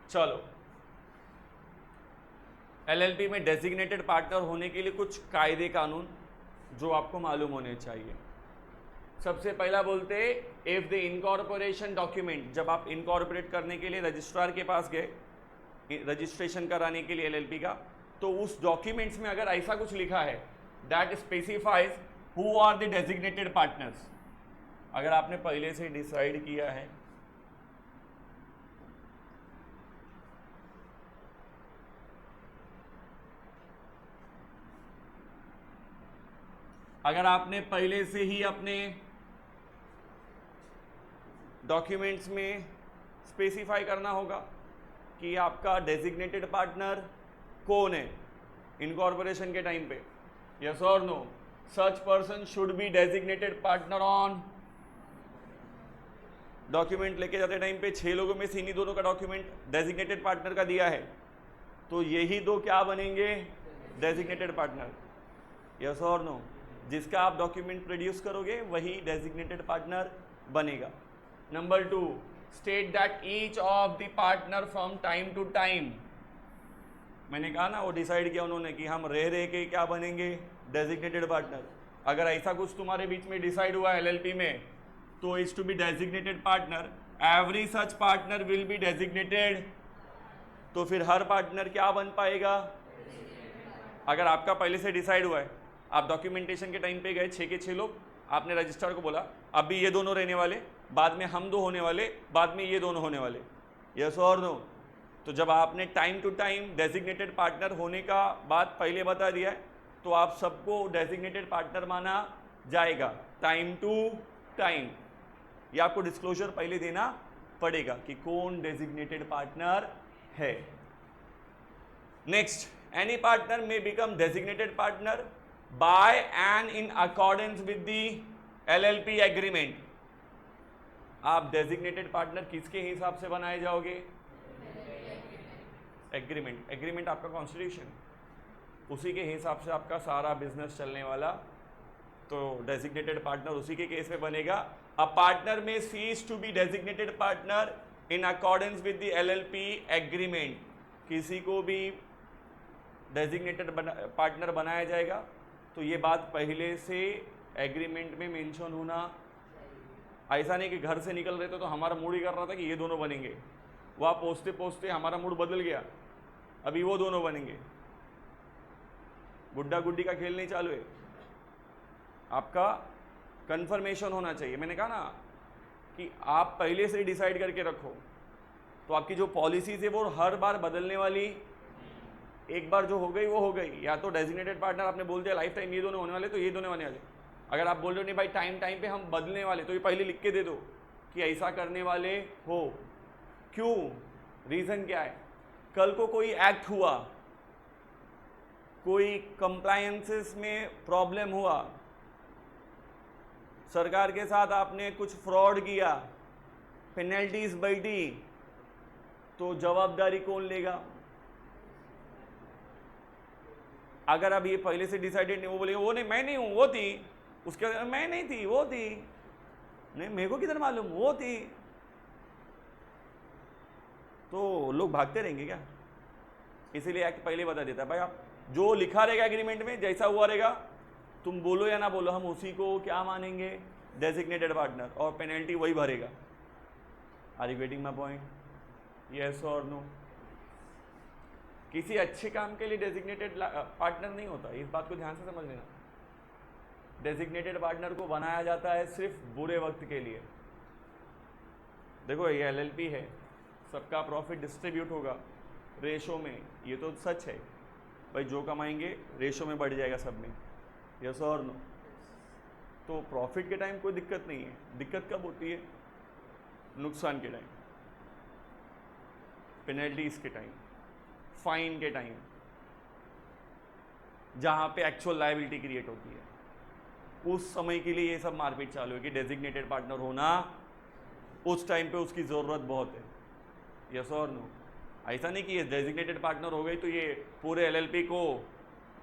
चलो, LLP में डेजिग्नेटेड पार्टनर होने के लिए कुछ कायदे कानून जो आपको मालूम होने चाहिए। सबसे पहला बोलते इफ द इनकॉर्पोरेशन डॉक्यूमेंट, जब आप इनकॉर्पोरेट करने के लिए रजिस्ट्रार के पास गए रजिस्ट्रेशन कराने के लिए LLP का, तो उस डॉक्यूमेंट्स में अगर ऐसा कुछ लिखा है that specifies who are the designated partners, अगर आपने पहले से डिसाइड किया है अगर आपने पहले से ही अपने डॉक्यूमेंट्स में स्पेसिफाई करना होगा कि आपका डेजिग्नेटेड पार्टनर कौन है इनकॉर्पोरेशन के टाइम पे, यस और no, such person should be designated partner on. Document लेके जाते टाइम पे 6 लोगों में से इन्हीं दोनों का डॉक्यूमेंट डेजिग्नेटेड पार्टनर का दिया है, तो यही 2 क्या बनेंगे? डेजिग्नेटेड पार्टनर, यस और नो। जिसका आप डॉक्यूमेंट प्रोड्यूस करोगे वही डेजिग्नेटेड पार्टनर बनेगा। Number 2, state that each of the partner from time to time, मैंने कहा ना वो डिसाइड किया उन्होंने कि हम रह के क्या बनेंगे? Designated partner. अगर ऐसा कुछ तुम्हारे बीच में डिसाइड हुआ LLP में, तो is to be designated partner, every such partner will be designated. तो फिर हर पार्टनर क्या बन पाएगा? अगर आपका पहले से डिसाइड हुआ है, आप डॉक्यूमेंटेशन के टाइम पे गए 6 के 6 लोग, आपने रजिस्ट्रार को बोला अभी ये दोनों रहने वाले, बाद में हम 2 होने वाले, बाद में ये दोनों होने वाले, यस और नो, तो जब आपने time to time designated partner होने का बात पहले बता दिया है, तो आप सबको डेजिग्नेटेड पार्टनर माना जाएगा टाइम टू टाइम। ये आपको डिस्क्लोजर पहले देना पड़ेगा कि कौन डेजिग्नेटेड पार्टनर है। नेक्स्ट, एनी पार्टनर में become designated partner by and in accordance with the LLP agreement. आप डेजिग्नेटेड पार्टनर किसके हिसाब से बनाए जाओगे? एग्रीमेंट। एग्रीमेंट आपका कॉन्स्टिट्यूशन, उसी के हिसाब से आपका सारा बिजनेस चलने वाला। तो डेजिग्नेटेड पार्टनर उसी के केस में बनेगा। A partner in ceases to be designated partner in accordance with the LLP agreement. किसी को भी डेजिग्नेटेड पार्टनर बनाया जाएगा तो ये बात पहले से एग्रीमेंट में मेंशन होना। ऐसा नहीं कि घर से निकल रहे थे तो हमारा मूड ही कर रहा था कि ये दोनों बनेंगे, वहाँ पहुँचते पहुँचते हमारा मूड बदल गया, अभी वो दोनों बनेंगे। गुड्डा गुड्डी का खेल नहीं चालू है, आपका कंफर्मेशन होना चाहिए। मैंने कहा ना कि आप पहले से डिसाइड करके रखो, तो आपकी जो पॉलिसीज है वो हर बार बदलने वाली। एक बार जो हो गई वो हो गई। या तो डेजिग्नेटेड पार्टनर आपने बोल दिया लाइफ टाइम ये दोनों होने वाले, तो ये दोनों होने वाले। अगर आप बोल रहे हो नहीं भाई टाइम टाइम पे हम बदलने वाले, तो ये पहले लिख के दे दो कि ऐसा करने वाले हो। क्यों? रीज़न क्या है? कल को कोई एक्ट हुआ, कोई कंप्लायंसेस में प्रॉब्लम हुआ, सरकार के साथ आपने कुछ फ्रॉड किया, पेनल्टीज बैठी, तो जवाबदारी कौन लेगा? अगर अब ये पहले से डिसाइडेड नहीं, वो बोलेगा वो नहीं मैं नहीं हूँ, वो थी, उसके बाद मैं नहीं थी वो थी, नहीं मेरे को किधर मालूम वो थी, तो लोग भागते रहेंगे क्या? इसीलिए एक्ट पहले बता देता है भाई आप जो लिखा रहेगा एग्रीमेंट में, जैसा हुआ रहेगा, तुम बोलो या ना बोलो, हम उसी को क्या मानेंगे? डेजिग्नेटेड पार्टनर, और पेनल्टी वही भरेगा। Are you getting my point? Yes और नो? किसी अच्छे काम के लिए डेजिग्नेटेड पार्टनर नहीं होता, इस बात को ध्यान से समझ लेना। डेजिग्नेटेड पार्टनर को बनाया जाता है सिर्फ बुरे वक्त के लिए। देखो ये LLP है, सबका प्रॉफिट डिस्ट्रीब्यूट होगा रेशो में, ये तो सच है भाई, जो कमाएंगे रेशो में बढ़ जाएगा सब में। यस और नो? तो प्रॉफिट के टाइम कोई दिक्कत नहीं है, दिक्कत कब होती है? नुकसान के टाइम, पेनल्टीज के टाइम, फाइन के टाइम, जहां पे एक्चुअल लायबिलिटी क्रिएट होती है, उस समय के लिए ये सब मारपीट चालू है कि डेजिग्नेटेड पार्टनर होना उस टाइम पे उसकी ज़रूरत बहुत है। यस और नो? ऐसा नहीं कि ये डेजिग्नेटेड पार्टनर हो गई तो ये पूरे LLP को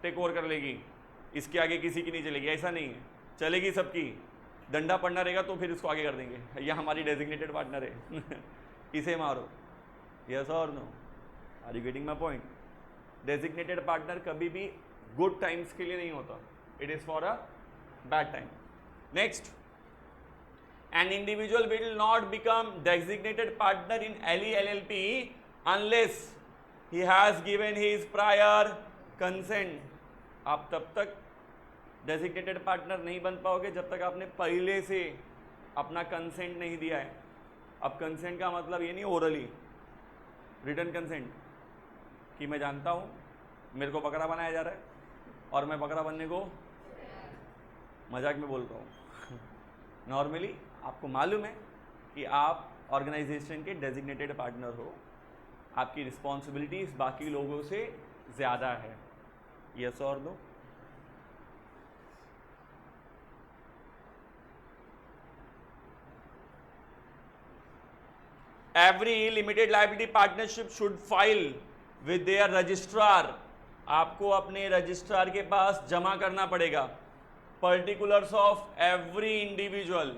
टेक ओवर कर लेगी, इसके आगे किसी की नहीं चलेगी, ऐसा नहीं है, चलेगी सबकी। डंडा पड़ना रहेगा तो फिर इसको आगे कर देंगे, यह हमारी डेजिग्नेटेड पार्टनर है इसे मारो। यस और no? Are you getting my point? Designated partner कभी भी गुड टाइम्स के लिए नहीं होता, it is for a bad time. Next, an individual will not become designated partner in any LLP unless he has given his prior consent. आप तब तक designated partner नहीं बन पाओगे जब तक आपने पहले से अपना कंसेंट नहीं दिया है। अब कंसेंट का मतलब ये नहीं ओरली, रिटन कंसेंट, कि मैं जानता हूँ मेरे को बकरा बनाया जा रहा है और मैं बकरा बनने को मजाक में बोलता हूँ नॉर्मली आपको मालूम है कि आप ऑर्गेनाइजेशन के डेजिग्नेटेड पार्टनर हो, आपकी रिस्पॉन्सिबिलिटीज बाकी लोगों से ज़्यादा है। यस और no? Every limited liability partnership should file with their registrar. आपको अपने रजिस्ट्रार के पास जमा करना पड़ेगा particulars of every individual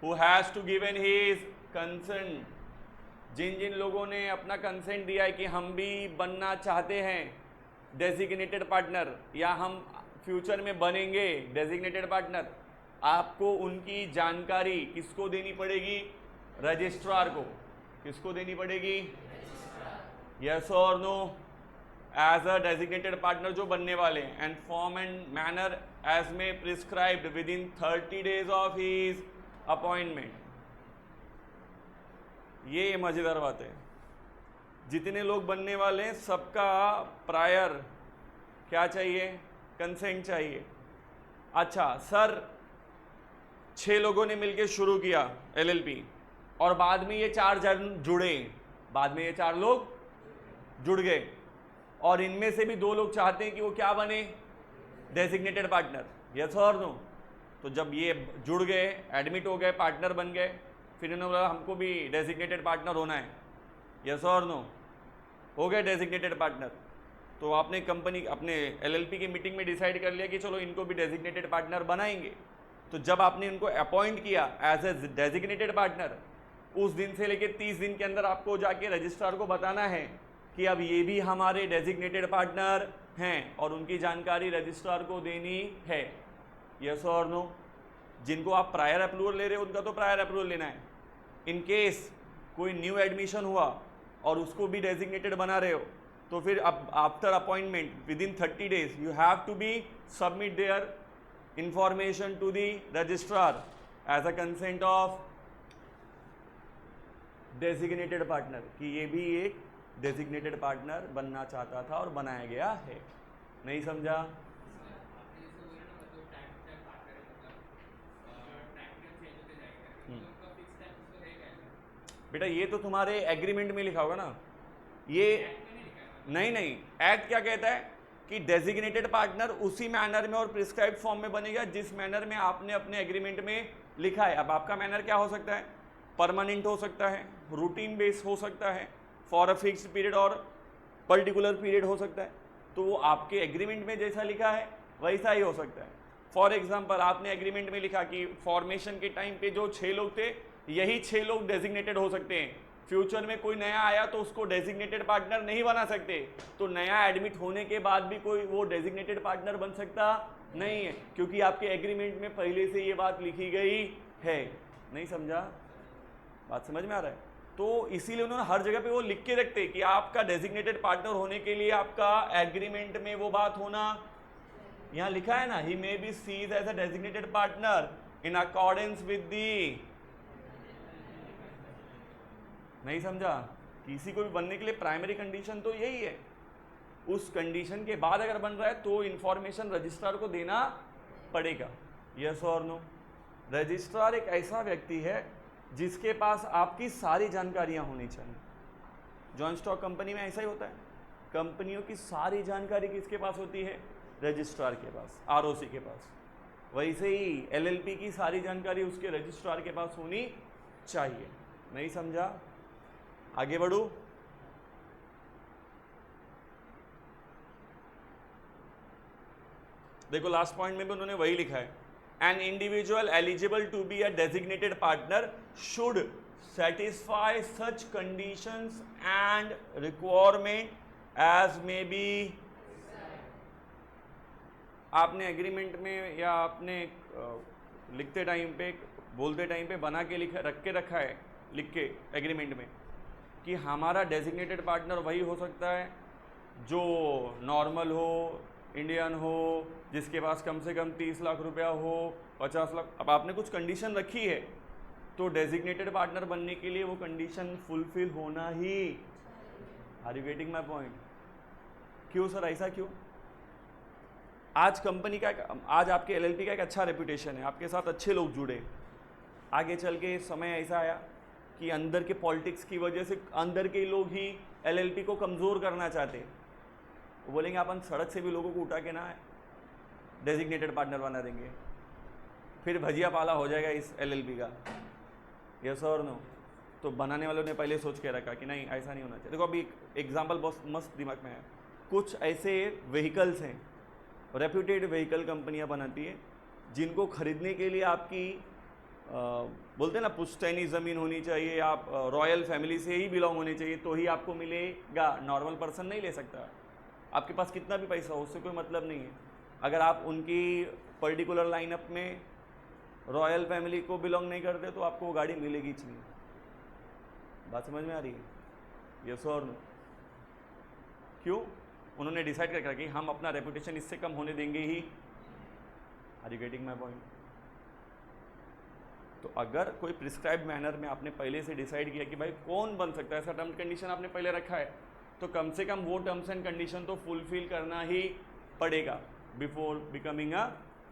who has to given his consent। जिन जिन लोगों ने अपना कंसेंट दिया है कि हम भी बनना चाहते हैं डेजिग्नेटेड पार्टनर, या हम फ्यूचर में बनेंगे डेजिग्नेटेड पार्टनर, आपको उनकी जानकारी किसको देनी पड़ेगी? रजिस्ट्रार को। किसको देनी पड़ेगी? यस और no? As a designated partner जो बनने वाले हैं, and form and manner as may prescribed with in 30 days of his appointment. ये मजेदार बात है, जितने लोग बनने वाले हैं सबका प्रायर क्या चाहिए, कंसेंट चाहिए। अच्छा सर 6 लोगों ने मिलकर शुरू किया एलएलपी और बाद में ये 4 जन जुड़े, बाद में ये 4 लोग जुड़ गए और इनमें से भी 2 लोग चाहते हैं कि वो क्या बने, डेजिग्नेटेड पार्टनर, यस और नो। तो जब ये जुड़ गए, एडमिट हो गए, पार्टनर बन गए, फिर इन्होंने बोला हमको भी डेजिग्नेटेड पार्टनर होना है, यस और नो, हो गए डेजिग्नेटेड पार्टनर। तो आपने कंपनी अपने एलएलपी की मीटिंग में डिसाइड कर लिया कि चलो इनको भी डेजिग्नेटेड पार्टनर बनाएंगे। तो जब आपने इनको अपॉइंट किया एज ए डेजिग्नेटेड पार्टनर, उस दिन से लेकर 30 दिन के अंदर आपको जाके रजिस्ट्रार को बताना है कि अब ये भी हमारे डेजिग्नेटेड पार्टनर हैं और उनकी जानकारी रजिस्ट्रार को देनी है, यस और नो। जिनको आप प्रायर अप्रूवल ले रहे हो उनका तो प्रायर अप्रूवल लेना है। इन केस कोई न्यू एडमिशन हुआ और उसको भी डेजिग्नेटेड बना रहे हो तो फिर अब after appointment with in 30 days you have to be submit their information to the registrar as a consent of designated partner कि ये भी एक डेजिग्नेटेड पार्टनर बनना चाहता था और बनाया गया है। नहीं समझा? बेटा ये तो तुम्हारे एग्रीमेंट में लिखा होगा ना, ये नहीं नहीं, एक्ट क्या कहता है कि डेजिग्नेटेड पार्टनर उसी मैनर में और प्रिस्क्राइब्ड फॉर्म में बनेगा जिस मैनर में आपने अपने एग्रीमेंट में लिखा है। अब आपका मैनर क्या हो सकता है, परमानेंट हो सकता है, रूटीन बेस हो सकता है, फॉर अ फिक्स्ड पीरियड और पर्टिकुलर पीरियड हो सकता है। तो वो आपके एग्रीमेंट में जैसा लिखा है वैसा ही हो सकता है। फॉर एग्जाम्पल आपने एग्रीमेंट में लिखा कि फॉर्मेशन के टाइम पे जो 6 लोग थे यही 6 लोग डेजिग्नेटेड हो सकते हैं, फ्यूचर में कोई नया आया तो उसको डेजिग्नेटेड पार्टनर नहीं बना सकते, तो नया एडमिट होने के बाद भी कोई वो डेजिग्नेटेड पार्टनर बन सकता नहीं है, क्योंकि आपके एग्रीमेंट में पहले से ये बात लिखी गई है। नहीं समझा? बात समझ में आ रहा है? तो इसीलिए उन्होंने हर जगह पे वो लिख के रखते कि आपका डेजिग्नेटेड पार्टनर होने के लिए आपका एग्रीमेंट में वो बात होना, यहाँ लिखा है ना, he may be cease as a designated partner in accordance with the. नहीं समझा? किसी को भी बनने के लिए प्राइमरी कंडीशन तो यही है। उस कंडीशन के बाद अगर बन रहा है तो इंफॉर्मेशन रजिस्ट्रार को देना पड़ेगा, यस और नो। रजिस्ट्रार एक ऐसा व्यक्ति है जिसके पास आपकी सारी जानकारियां होनी चाहिए। जॉइंट स्टॉक कंपनी में ऐसा ही होता है, कंपनियों की सारी जानकारी किसके पास होती है, रजिस्ट्रार के पास, आरओसी के पास। वैसे ही एलएलपी की सारी जानकारी उसके रजिस्ट्रार के पास होनी चाहिए। नहीं समझा? आगे बढ़ू। देखो लास्ट पॉइंट में भी उन्होंने वही लिखा है, an individual eligible to be a designated partner should satisfy such conditions and requirement as may be। आपने एग्रीमेंट में या आपने लिखते टाइम पे, बोलते टाइम पे बना के रख के रखा है, लिख के एग्रीमेंट में कि हमारा डेजिग्नेटेड पार्टनर वही हो सकता है जो नॉर्मल हो, इंडियन हो, जिसके पास कम से कम 30 लाख रुपया हो, 50 लाख। अब आपने कुछ कंडीशन रखी है तो डेजिग्नेटेड पार्टनर बनने के लिए वो कंडीशन फुलफिल होना ही। Are you getting my point? क्यों सर, ऐसा क्यों? आज कंपनी का, आज आपके एलएलपी का एक अच्छा रेपुटेशन है, आपके साथ अच्छे लोग जुड़े। आगे चल के समय ऐसा आया कि अंदर के पॉलिटिक्स की वजह से अंदर के लोग ही एलएलपी को कमज़ोर करना चाहते हैं। वो बोलेंगे अपन सड़क से भी लोगों को उठा के ना डेजिग्नेटेड पार्टनर बना देंगे, फिर भजिया पाला हो जाएगा इस एलएलपी का, यस और नो। तो बनाने वालों ने पहले सोच के रखा कि नहीं ऐसा नहीं होना चाहिए। देखो अभी एग्जाम्पल बहुत मस्त दिमाग में है, कुछ ऐसे व्हीकल्स हैं, रेप्यूटेड व्हीकल कंपनियां बनाती है, जिनको खरीदने के लिए आपकी बोलते हैं ना पुश्तैनी ज़मीन होनी चाहिए, आप रॉयल फैमिली से ही बिलोंग होने चाहिए तो ही आपको मिलेगा, नॉर्मल पर्सन नहीं ले सकता। आपके पास कितना भी पैसा हो उससे कोई मतलब नहीं है, अगर आप उनकी पर्टिकुलर लाइनअप में रॉयल फैमिली को बिलोंग नहीं करते तो आपको वो गाड़ी मिलेगी ही नहीं। बात समझ में आ रही है? यस और नो? क्यों? उन्होंने डिसाइड कर रखा कि हम अपना रेपुटेशन इससे कम होने देंगे ही। Are you getting my point? तो अगर कोई प्रिस्क्राइब मैनर में आपने पहले से डिसाइड किया कि भाई कौन बन सकता है, ऐसा टर्म कंडीशन आपने पहले रखा है, तो कम से कम वो टर्म्स एंड कंडीशन तो फुलफिल करना ही पड़ेगा before becoming a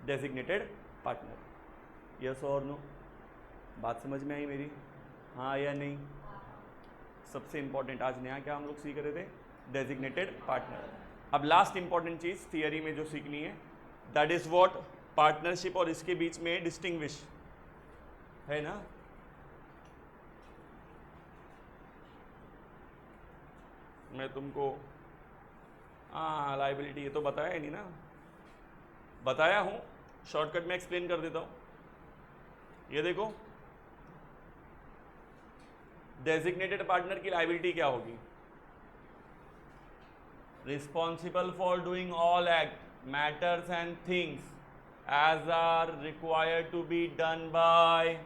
designated partner. Yes और नो? बात समझ में आई मेरी? हाँ या नहीं? सबसे इंपॉर्टेंट आज नया क्या हम लोग सीख रहे थे? Designated partner. अब लास्ट इंपॉर्टेंट चीज़ थियरी में जो सीखनी है, दैट इज व्हाट पार्टनरशिप और इसके बीच में डिस्टिंग्विश है ना। मैं तुमको लायबिलिटी ये तो बताया ही नहीं ना, बताया हूँ, शॉर्टकट में एक्सप्लेन कर देता हूँ। ये देखो डेजिग्नेटेड पार्टनर की लायबिलिटी क्या होगी? Responsible for doing all act matters and things as are required to be done by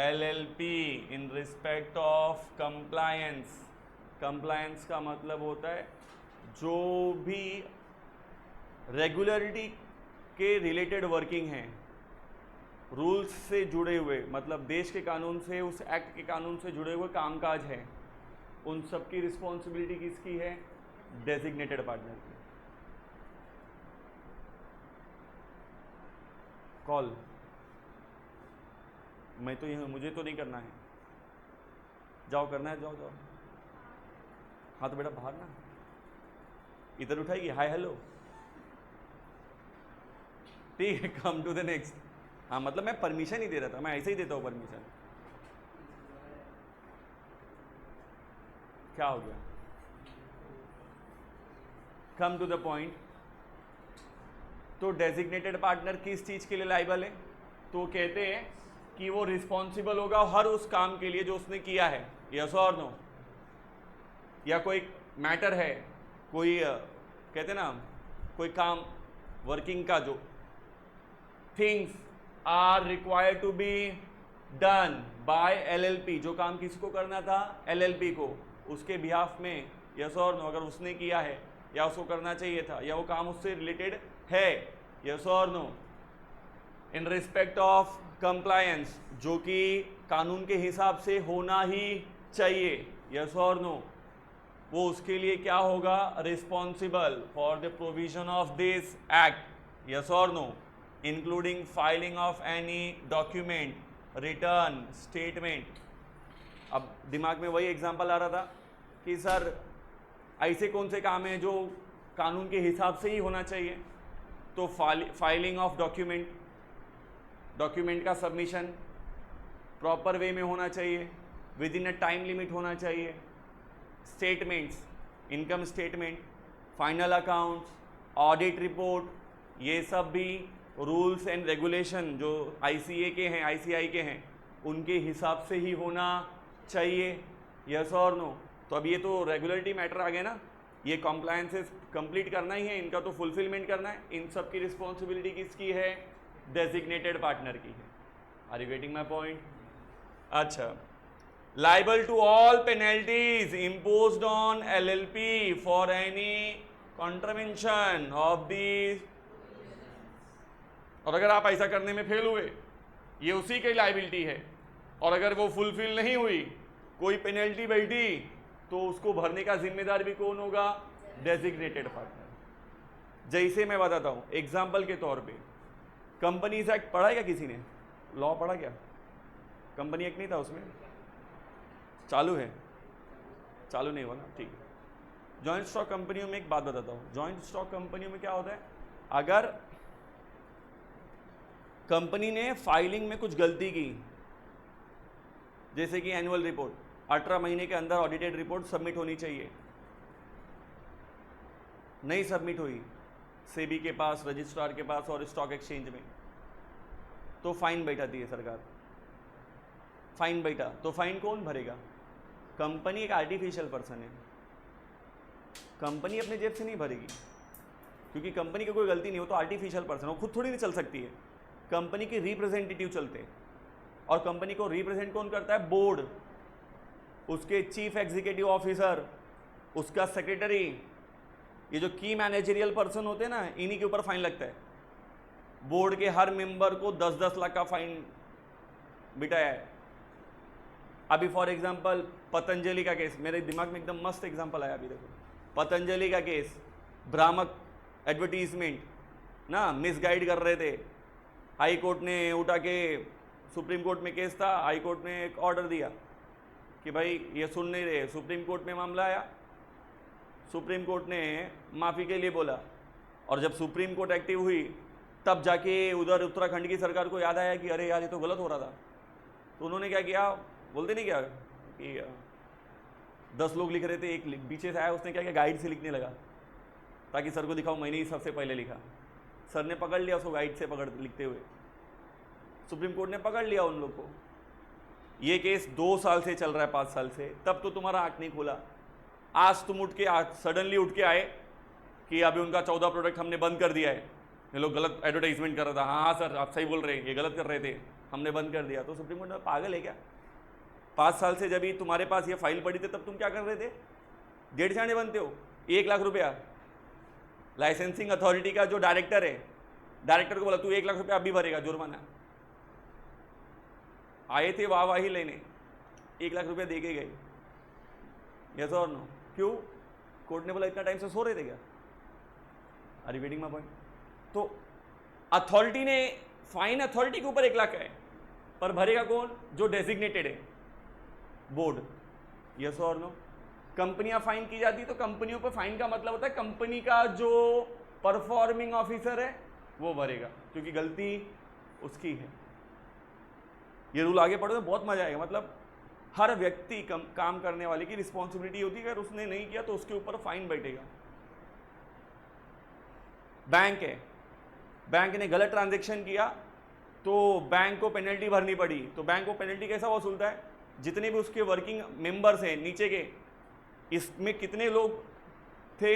LLP in respect of compliance। compliance का मतलब होता है जो भी रेगुलरिटी के रिलेटेड वर्किंग हैं, रूल्स से जुड़े हुए, मतलब देश के कानून से, उस एक्ट के कानून से जुड़े हुए कामकाज हैं, उन सब की रिस्पॉन्सिबिलिटी किसकी है? डेजिग्नेटेड पार्टनर की। कॉल मैं तो यही, मुझे तो नहीं करना है, जाओ करना है, जाओ जाओ। हाँ तो बेटा बाहर ना, इधर उठाएगी, हाय हेलो, ठीक है, कम टू द नेक्स्ट। हाँ मतलब मैं परमिशन ही दे रहा था, मैं ऐसे ही देता हूँ परमिशन। क्या हो गया? Come to the point. तो डेजिग्नेटेड पार्टनर किस चीज़ के लिए लाइबल है? तो कहते हैं कि वो रिस्पॉन्सिबल होगा हर उस काम के लिए जो उसने किया है। यस और नो? या कोई मैटर है, कोई कहते ना कोई काम वर्किंग का, जो things are required to be done by LLP, जो काम किसको करना था? LLP को, उसके बिहाफ में। यस और नो? अगर उसने किया है या उसको करना चाहिए था या वो काम उससे रिलेटेड है। यस और no? In respect of compliance, जो कि कानून के हिसाब से होना ही चाहिए। यस और नो? वो उसके लिए क्या होगा? Responsible for the provision of this act. Yes और no? Including filing of any document, return statement. अब दिमाग में वही एग्जांपल आ रहा था कि सर ऐसे कौन से काम हैं जो कानून के हिसाब से ही होना चाहिए? तो फाइलिंग ऑफ डॉक्यूमेंट, डॉक्यूमेंट का सबमिशन प्रॉपर वे में होना चाहिए, with in a time limit होना चाहिए। Statements, income statement, final accounts, audit report, ये सब भी रूल्स एंड रेगुलेशन जो ICA के हैं, ICI के हैं, उनके हिसाब से ही होना चाहिए। यस और नो? तो अब ये तो रेगुलरिटी मैटर आ गया ना, ये कॉम्प्लायंसेस कंप्लीट करना ही है, इनका तो फुलफिलमेंट करना है। इन सब की रिस्पॉन्सिबिलिटी किसकी है? डेजिग्नेटेड पार्टनर की है। Are you getting my point? अच्छा, liable to all penalties imposed on LLP for any contravention of the. और अगर आप ऐसा करने में फेल हुए, ये उसी की लाइबिलिटी है। और अगर वो फुलफिल नहीं हुई, कोई पेनल्टी बैठी, तो उसको भरने का जिम्मेदार भी कौन होगा? Designated partner. जैसे मैं बताता हूं एग्जाम्पल के तौर पे, कंपनीज एक्ट पढ़ा है क्या किसी ने? लॉ पढ़ा क्या? कंपनी एक्ट नहीं था उसमें? चालू है? चालू नहीं हुआ ना, ठीक है। जॉइंट स्टॉक कंपनियों में एक बात बताता हूं, जॉइंट स्टॉक कंपनियों में क्या होता है, अगर कंपनी ने फाइलिंग में कुछ गलती की, जैसे कि एनुअल रिपोर्ट 18 महीने के अंदर ऑडिटेड रिपोर्ट सबमिट होनी चाहिए, नहीं सबमिट हुई सेबी के पास, रजिस्ट्रार के पास और स्टॉक एक्सचेंज में, तो फाइन बैठाती है सरकार। फाइन बैठा तो फाइन कौन भरेगा? कंपनी एक आर्टिफिशियल पर्सन है, कंपनी अपने जेब से नहीं भरेगी, क्योंकि कंपनी की कोई गलती नहीं हो तो आर्टिफिशियल पर्सन, वो खुद थोड़ी नहीं चल सकती है, कंपनी के रिप्रेजेंटेटिव चलते हैं। और कंपनी को रिप्रेजेंट कौन करता है? बोर्ड, उसके चीफ एग्जीक्यूटिव ऑफिसर, उसका सेक्रेटरी, ये जो की मैनेजरियल पर्सन होते हैं ना, इन्हीं के ऊपर फाइन लगता है। बोर्ड के हर मेंबर को 10-10 लाख का फाइन बिठाया है। अभी फॉर एग्जांपल पतंजलि का केस, मेरे दिमाग में एकदम मस्त एग्जांपल आया अभी, देखो पतंजलि का केस, भ्रामक एडवर्टीजमेंट ना, मिसगाइड कर रहे थे, हाई कोर्ट ने उठा के, सुप्रीम कोर्ट में केस था, हाई कोर्ट ने एक ऑर्डर दिया कि भाई ये सुन नहीं रहे, सुप्रीम कोर्ट में मामला आया, सुप्रीम कोर्ट ने माफ़ी के लिए बोला, और जब सुप्रीम कोर्ट एक्टिव हुई तब जाके उधर उत्तराखंड की सरकार को याद आया कि अरे यार ये तो गलत हो रहा था, तो उन्होंने क्या किया, बोलते नहीं क्या कि 10 लोग लिख रहे थे, एक पीछे से आया, उसने क्या किया, गाइड से लिखने लगा ताकि सर को दिखाओ मैंने ही सबसे पहले लिखा। सर ने पकड़ लिया उसको गाइड से पकड़ लिखते हुए, सुप्रीम कोर्ट ने पकड़ लिया उन लोग को। ये केस 2 साल से चल रहा है, 5 साल से, तब तो तुम्हारा आंख नहीं खोला। आज तुम उठ के सडनली उठ के आए कि अभी उनका 14 प्रोडक्ट हमने बंद कर दिया है, ये लोग गलत एडवर्टाइजमेंट कर रहा था, हाँ सर आप सही बोल रहे हैं, ये गलत कर रहे थे, हमने बंद कर दिया। तो सुप्रीम कोर्ट में पागल है क्या? 5 साल से जब भी तुम्हारे पास ये फाइल पड़ी थी तब तुम क्या कर रहे थे? 1.5 जाने बनते हो, 1 लाख रुपया। लाइसेंसिंग अथॉरिटी का जो डायरेक्टर है, डायरेक्टर को बोला तू 1 लाख रुपया अभी भरेगा जुर्माना। आए थे वाहवाही लेने, 1 लाख रुपया दे के गए, यस और नो? क्यों? कोर्ट ने बोला इतना टाइम से सो रहे थे क्या? Are you getting my point? तो अथॉरिटी ने, फाइन अथॉरिटी के ऊपर 1 लाख है, पर भरेगा कौन? जो डेजिग्नेटेड है, बोर्ड, यस और नो? कंपनियां फाइन की जाती तो कंपनियों पर फाइन का मतलब होता है कंपनी का जो परफॉर्मिंग ऑफिसर है वो भरेगा, क्योंकि गलती उसकी है। ये रूल आगे पढ़ो तो बहुत मजा आएगा। मतलब हर व्यक्ति काम करने वाले की रिस्पॉन्सिबिलिटी होती है, अगर उसने नहीं किया तो उसके ऊपर फाइन बैठेगा। बैंक है, बैंक ने गलत ट्रांजैक्शन किया तो बैंक को पेनल्टी भरनी पड़ी, तो बैंक को पेनल्टी कैसा वसूलता है? जितने भी उसके वर्किंग मेंबर्स हैं नीचे के, इसमें कितने लोग थे,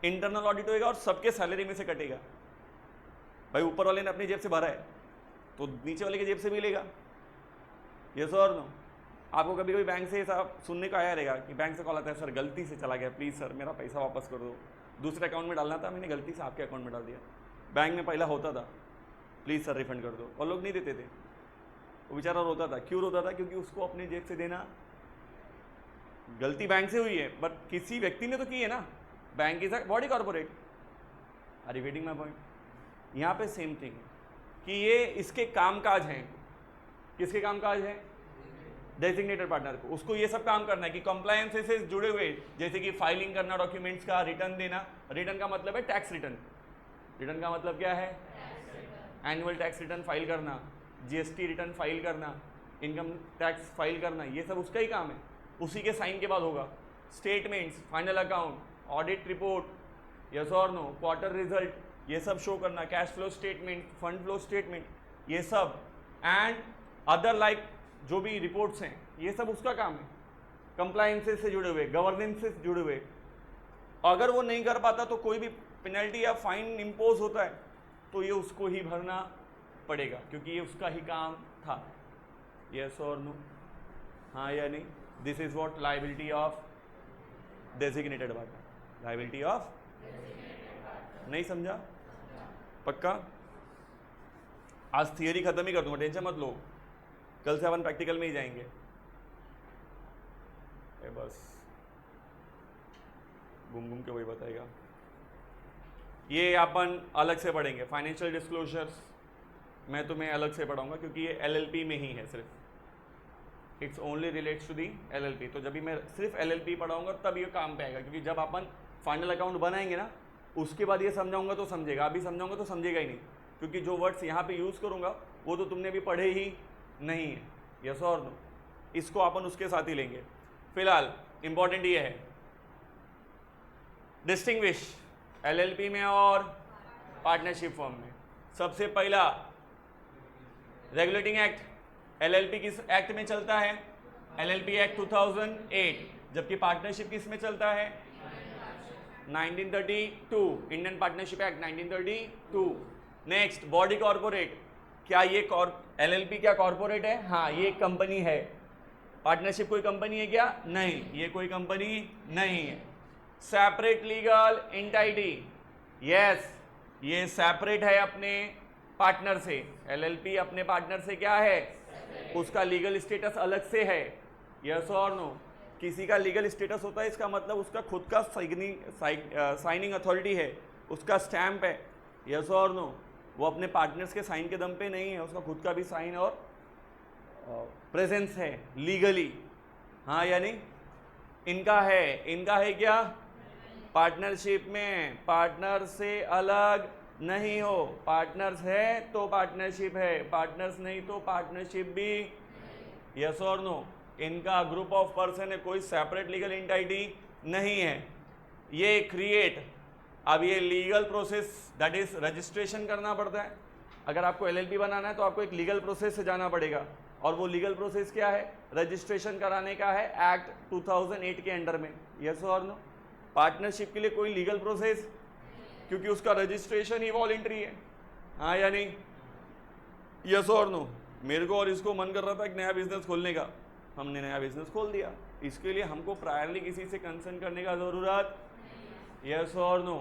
इंटरनल ऑडिट होएगा और सबके सैलरी में से कटेगा। भाई ऊपर वाले ने अपनी जेब से भरा है तो नीचे वाले की जेब से भी लेगा, यस और नो? आपको कभी कभी बैंक से ऐसा सुनने को आया रहेगा कि बैंक से कॉल आता है, सर गलती से चला गया, प्लीज़ सर मेरा पैसा वापस कर दो, दूसरे अकाउंट में डालना था, मैंने गलती से आपके अकाउंट में डाल दिया, बैंक में पहला होता था, प्लीज़ सर रिफंड कर दो, और लोग नहीं देते थे। वो बेचारा रोता था। क्यों रोता था? क्योंकि उसको अपने जेब से देना, गलती बैंक से हुई है बट किसी व्यक्ति ने तो की है ना, bank is a body corporate. Are you getting my point? यहाँ पे सेम थिंग है कि ये इसके कामकाज हैं। किसके कामकाज हैं? डेजिग्नेटेड पार्टनर को। उसको ये सब काम करना है कि कंप्लायंस से जुड़े हुए, जैसे कि फाइलिंग करना डॉक्यूमेंट्स का, रिटर्न देना। रिटर्न का मतलब है टैक्स रिटर्न। रिटर्न का मतलब क्या है? एनुअल टैक्स रिटर्न फाइल करना, जीएसटी रिटर्न फाइल करना, इनकम टैक्स फाइल करना, ये सब उसका ही काम है। उसी के साइन के बाद होगा। Statements, final account, audit report, yes और नो, क्वार्टर रिजल्ट, ये सब शो करना, cash flow statement, fund flow statement, ये सब, एंड अदर लाइक जो भी रिपोर्ट्स हैं, ये सब उसका काम है। कंप्लायंसेस से जुड़े हुए, गवर्नेंस से जुड़े हुए। अगर वो नहीं कर पाता तो कोई भी पेनल्टी या फाइन इम्पोज होता है तो ये उसको ही भरना पड़ेगा, क्योंकि ये उसका ही काम था। यस और नो? हाँ या नहीं? This is what liability of designated partner. Liability of, नहीं समझा? पक्का? आज थियरी खत्म ही कर दूंगा, टेंशन मत लो, कल से अपन प्रैक्टिकल में ही जाएंगे। बस घूम घूम के वही बताएगा। ये अपन अलग से पढ़ेंगे। फाइनेंशियल डिस्क्लोजर्स मैं तुम्हें अलग से पढ़ाऊंगा, क्योंकि ये एलएलपी में ही है सिर्फ। It's only relates to the LLP. तो जब भी मैं सिर्फ एलएलपी पढ़ाऊंगा तब ये काम पे आएगा, क्योंकि जब अपन फाइनल अकाउंट बनाएंगे ना, उसके बाद ये समझाऊंगा तो समझेगा, अभी समझाऊंगा तो समझेगा ही नहीं, क्योंकि जो वर्ड्स यहाँ पे यूज़ करूँगा वो तो तुमने भी पढ़े ही नहीं है। यस और नो? इसको अपन उसके साथ ही लेंगे। फिलहाल इंपॉर्टेंट ये है, डिस्टिंग्विश एलएलपी में और पार्टनरशिप फर्म में। सबसे पहला रेगुलेटिंग एक्ट, एलएलपी किस एक्ट में चलता है? LLP act 2008। जबकि पार्टनरशिप किस में चलता है? 1932, Indian partnership act 1932। Next, body corporate. क्या ये एलएलपी क्या कॉर्पोरेट है? हाँ, ये एक कंपनी है। पार्टनरशिप कोई कंपनी है क्या? नहीं, ये कोई कंपनी नहीं है। सेपरेट लीगल एंटिटी, यस, ये सेपरेट है अपने पार्टनर से। एलएलपी अपने पार्टनर से क्या है? उसका लीगल स्टेटस अलग से है, यस और नो? किसी का लीगल स्टेटस होता है, इसका मतलब उसका खुद का साइनिंग अथॉरिटी है, उसका स्टैंप है, यस और नो? वो अपने पार्टनर्स के साइन के दम पे नहीं है, उसका खुद का भी साइन और प्रेजेंस है लीगली, हाँ या नहीं? इनका है क्या? पार्टनरशिप में पार्टनर से अलग नहीं हो, पार्टनर्स है तो पार्टनरशिप है, पार्टनर्स नहीं तो पार्टनरशिप भी, यस और नो? इनका ग्रुप ऑफ पर्सन है, कोई सेपरेट लीगल एंटिटी नहीं है। ये क्रिएट, अब ये legal process that is registration करना पड़ता है। अगर आपको एलएलपी बनाना है तो आपको एक लीगल प्रोसेस से जाना पड़ेगा, और वो लीगल प्रोसेस क्या है? रजिस्ट्रेशन कराने का है एक्ट 2008 के अंडर में, यस और नो? पार्टनरशिप के लिए कोई लीगल प्रोसेस, क्योंकि उसका रजिस्ट्रेशन ही वॉलंटरी है, हाँ या नहीं? यस और नो? मेरे को और इसको मन कर रहा था एक नया बिजनेस खोलने का, हमने नया बिजनेस खोल दिया, इसके लिए हमको प्रायरली किसी से कंसर्न करने का ज़रूरत, यस और नो?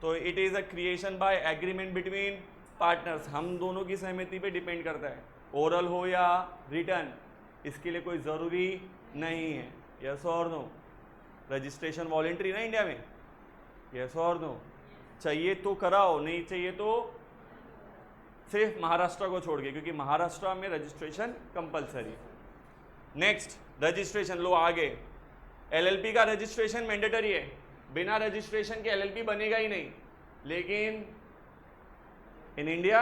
तो it is a creation by agreement between partners, हम दोनों की सहमति पे डिपेंड करता है, ओरल हो या रिटर्न, इसके लिए कोई ज़रूरी नहीं है, यस और नो? रजिस्ट्रेशन वॉलंटरी ना इंडिया में, यस और नो? चाहिए तो कराओ, नहीं चाहिए तो सिर्फ महाराष्ट्र को छोड़ के, क्योंकि महाराष्ट्र में रजिस्ट्रेशन कंपलसरी। नेक्स्ट, रजिस्ट्रेशन लो आगे। एलएलपी का रजिस्ट्रेशन मैंडेटरी है, बिना रजिस्ट्रेशन के एलएलपी बनेगा ही नहीं। लेकिन इन इंडिया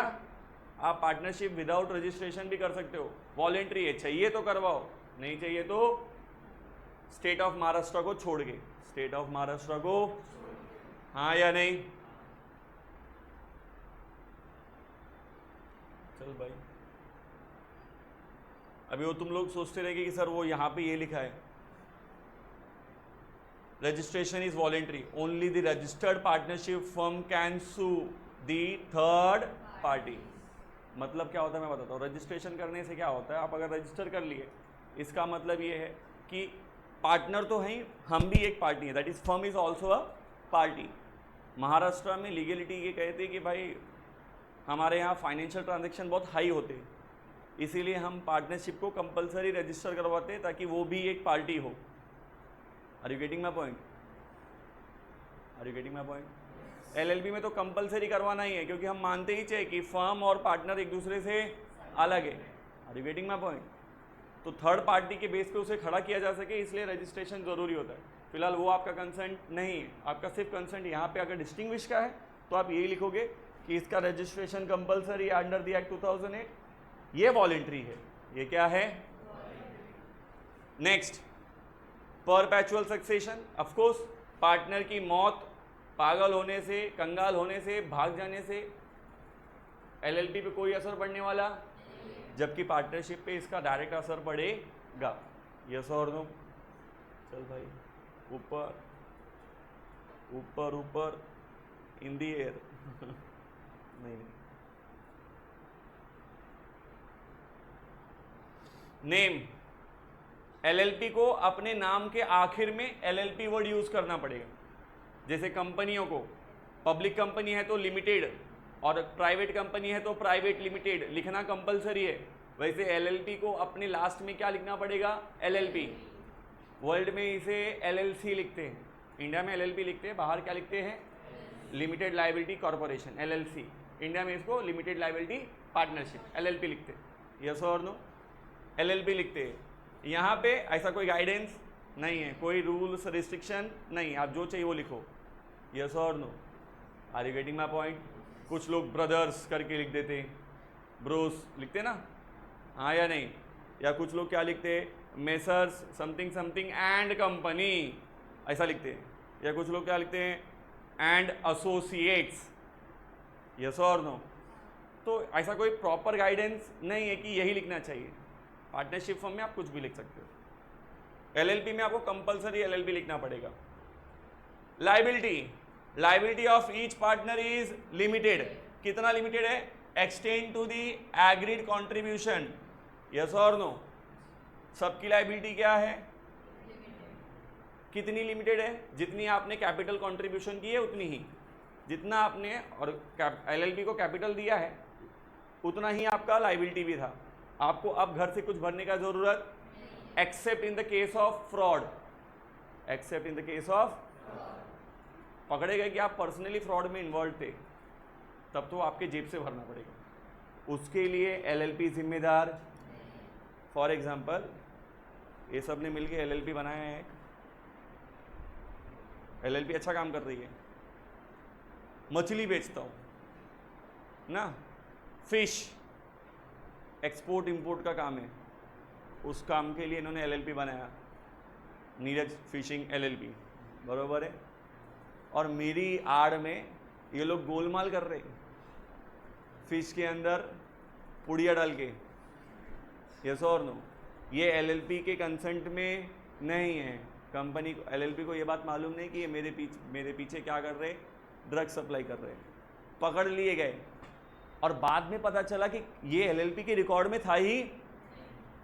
आप पार्टनरशिप विदाउट रजिस्ट्रेशन भी कर सकते हो, वॉलेंट्री है, चाहिए तो करवाओ, नहीं चाहिए तो स्टेट ऑफ महाराष्ट्र को छोड़ के, स्टेट ऑफ महाराष्ट्र को, हाँ या नहीं? चल भाई, अभी वो तुम लोग सोचते रहेंगे कि सर वो यहाँ पे ये लिखा है, registration is voluntary, only the registered partnership firm can sue the third party. मतलब क्या होता है मैं बताता हूँ। रजिस्ट्रेशन करने से क्या होता है, आप अगर रजिस्टर कर लिए, इसका मतलब ये है कि पार्टनर तो हैं, हम भी एक पार्टी है, that is firm is also a party. Maharashtra में लीगलिटी ये कहते हैं कि भाई हमारे यहाँ फाइनेंशियल ट्रांजेक्शन बहुत हाई होते हैं, इसीलिए हम पार्टनरशिप को कंपलसरी रजिस्टर करवाते हैं ताकि वो भी एक पार्टी हो। Are you getting my point? Are you getting my point? LLP में तो कंपलसरी करवाना ही है, क्योंकि हम मानते ही चाहिए कि फर्म और पार्टनर एक दूसरे से अलग है। Are you getting my point? तो थर्ड पार्टी के बेस पे उसे खड़ा किया जा सके, इसलिए रजिस्ट्रेशन ज़रूरी होता है। फिलहाल वो आपका कंसेंट नहीं है, आपका सिर्फ कंसेंट यहाँ पे अगर डिस्टिंग्विश का है तो आप यही लिखोगे कि इसका registration compulsory under the act 2008, ये वॉलेंट्री है, ये क्या है? Next, perpetual succession. Of course partner की मौत, पागल होने से, कंगाल होने से, भाग जाने से एलएलपी पे कोई असर पड़ने वाला, जबकि पार्टनरशिप पे इसका डायरेक्ट असर पड़ेगा, यस और नो? चल भाई, ऊपर ऊपर ऊपर इन दी एयर नहीं। नेम, एलएलपी को अपने नाम के आखिर में एलएलपी वर्ड यूज करना पड़ेगा। जैसे कंपनियों को, पब्लिक कंपनी है तो लिमिटेड, और प्राइवेट कंपनी है तो प्राइवेट लिमिटेड लिखना कंपलसरी है, वैसे एलएलपी को अपने लास्ट में क्या लिखना पड़ेगा? एलएलपी। वर्ल्ड में इसे एलएलसी लिखते हैं, इंडिया में एलएलपी लिखते हैं, बाहर क्या लिखते हैं? Limited liability corporation, LLC. India में इसको लिमिटेड लायबिलिटी पार्टनरशिप, एलएलपी लिखते हैं, यस और नो? एलएलपी लिखते हैं। यहाँ पे ऐसा कोई गाइडेंस नहीं है, कोई रूल्स रिस्ट्रिक्शन नहीं, आप जो चाहिए वो लिखो, यस और no? Are you getting my point? कुछ लोग ब्रदर्स करके लिख देते हैं, ब्रोस लिखते ना, हाँ या नहीं? या कुछ लोग क्या लिखते हैं? Messrs something something and company, ऐसा लिखते हैं। या कुछ लोग क्या लिखते हैं? एंड एसोसिएट्स, यस और नो? तो ऐसा कोई प्रॉपर गाइडेंस नहीं है कि यही लिखना चाहिए। पार्टनरशिप फर्म में आप कुछ भी लिख सकते हो। एलएलपी में आपको कंपलसरी एलएलपी लिखना पड़ेगा। Liability, liability of each partner is limited. कितना लिमिटेड है? Extend to the agreed contribution, yes और नो? सबकी लायबिलिटी क्या है? कितनी लिमिटेड है? जितनी आपने कैपिटल कंट्रीब्यूशन की है उतनी ही, जितना आपने और एलएलपी को कैपिटल दिया है उतना ही आपका लायबिलिटी भी था। आपको अब घर से कुछ भरने का जरूरत, accept in the case of fraud, accept in the case of, पकड़े गए कि आप पर्सनली फ्रॉड में इन्वॉल्व थे, तब तो आपके जेब से भरना पड़ेगा, उसके लिए एलएलपी जिम्मेदार। फॉर एग्जाम्पल ये सब ने मिलके एलएलपी बनाया है, एलएलपी अच्छा काम कर रही है, मछली बेचता हूँ ना, फिश एक्सपोर्ट इंपोर्ट का काम है, उस काम के लिए इन्होंने एलएलपी बनाया, नीरज फिशिंग एलएलपी, बरोबर है। और मेरी आड़ में ये लोग गोलमाल कर रहे, फिश के अंदर पुड़िया डाल के, यस और नो, ये एलएलपी के कंसेंट में नहीं है। कंपनी को, एलएलपी को ये बात मालूम नहीं कि ये मेरे पीछे क्या कर रहे, ड्रग सप्लाई कर रहे हैं, पकड़ लिए गए। और बाद में पता चला कि ये एलएलपी के रिकॉर्ड में था ही,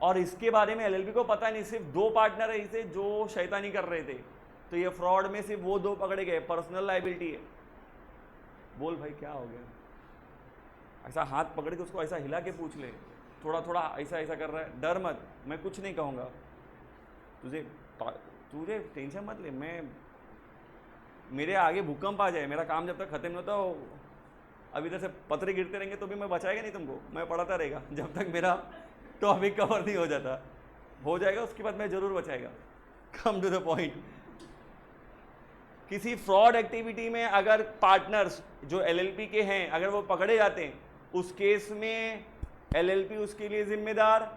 और इसके बारे में एलएलपी को पता नहीं, सिर्फ 2 पार्टनर है इसे जो शैतानी कर रहे थे, तो ये फ्रॉड में सिर्फ वो 2 पकड़े गए, पर्सनल लाइबिलिटी है। बोल भाई क्या हो गया, ऐसा हाथ पकड़ के उसको ऐसा हिला के पूछ ले, थोड़ा थोड़ा ऐसा ऐसा कर रहा है, डर मत, मैं कुछ नहीं कहूँगा, तुझे टेंशन मत ले, मैं मेरे आगे भूकंप आ जाए, मेरा काम जब तक खत्म नहीं होता, अब इधर से पत्थर गिरते रहेंगे तो भी मैं बचाएगा नहीं तुमको, मैं पढ़ाता रहेगा जब तक मेरा टॉपिक कवर नहीं हो जाता, हो जाएगा उसके बाद मैं जरूर बचाएगा। कम टू द पॉइंट, किसी फ्रॉड एक्टिविटी में अगर पार्टनर्स जो एलएलपी के हैं अगर वो पकड़े जाते हैं, उस केस में एलएलपी उसके लिए जिम्मेदार,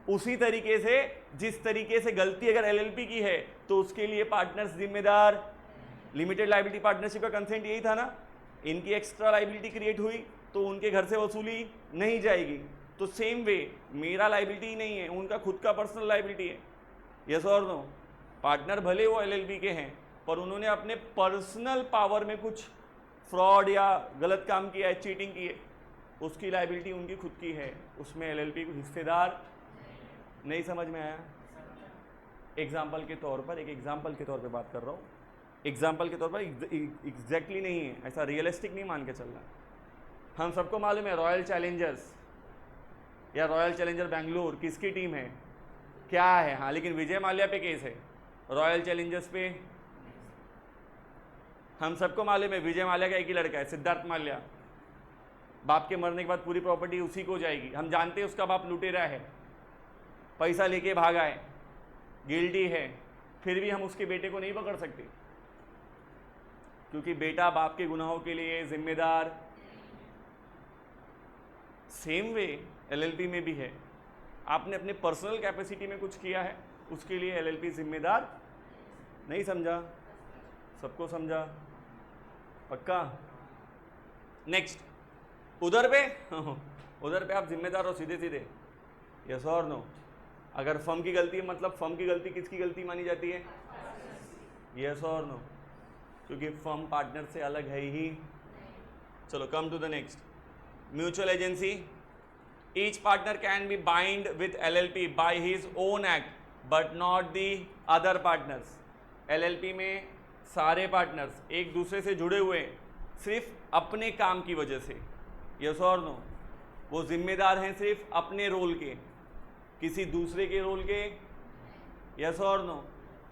उसी तरीके से जिस तरीके से गलती अगर एलएलपी की है तो उसके लिए पार्टनर्स जिम्मेदार। लिमिटेड लाइबिलिटी पार्टनरशिप का कंसेंट यही था ना, इनकी एक्स्ट्रा लाइबिलिटी क्रिएट हुई तो उनके घर से वसूली नहीं जाएगी, तो सेम वे मेरा लाइबिलिटी ही नहीं है, उनका खुद का पर्सनल लाइबिलिटी है, यस और नो। पार्टनर भले वो एलएलपी के हैं पर उन्होंने अपने पर्सनल पावर में कुछ फ्रॉड या गलत काम किया है, चीटिंग की है, उसकी लाइबिलिटी उनकी खुद की है, उसमें एलएलपी को हिस्सेदार नहीं। समझ में आया? एग्जाम्पल के तौर पर, एक एग्जाम्पल के तौर पे बात कर रहा हूँ, एग्जाम्पल के तौर पर, एग्जैक्टली नहीं है, ऐसा रियलिस्टिक नहीं मान के चलना। हम सबको मालूम है रॉयल चैलेंजर्स या रॉयल चैलेंजर बैंगलोर किसकी टीम है, क्या है, हाँ, लेकिन विजय माल्या पे केस है, रॉयल चैलेंजर्स पे हम सबको मालूम है विजय माल्या का एक ही लड़का है, सिद्धार्थ माल्या, बाप के मरने के बाद पूरी प्रॉपर्टी उसी को जाएगी। हम जानते हैं उसका बाप लुटेरा है, पैसा लेके भागा है, गिल्टी है, फिर भी हम उसके बेटे को नहीं पकड़ सकते क्योंकि बेटा बाप के गुनाहों के लिए जिम्मेदार। सेम वे एलएलपी में भी है, आपने अपने पर्सनल कैपेसिटी में कुछ किया है, उसके लिए एलएलपी जिम्मेदार नहीं। समझा? सबको समझा? पक्का? नेक्स्ट, उधर पे आप जिम्मेदार हो सीधे सीधे, यस और नो। अगर फर्म की गलती है, मतलब फर्म की गलती किसकी गलती मानी जाती है, यस और नो, क्योंकि फर्म पार्टनर से अलग है ही। चलो come to the next, mutual agency. Each partner can be bind with LLP by his own act but not the other partners. LLP में सारे पार्टनर्स एक दूसरे से जुड़े हुए हैं सिर्फ अपने काम की वजह से, यस और नो। वो जिम्मेदार हैं सिर्फ अपने रोल के, किसी दूसरे के रोल के, यस और नो।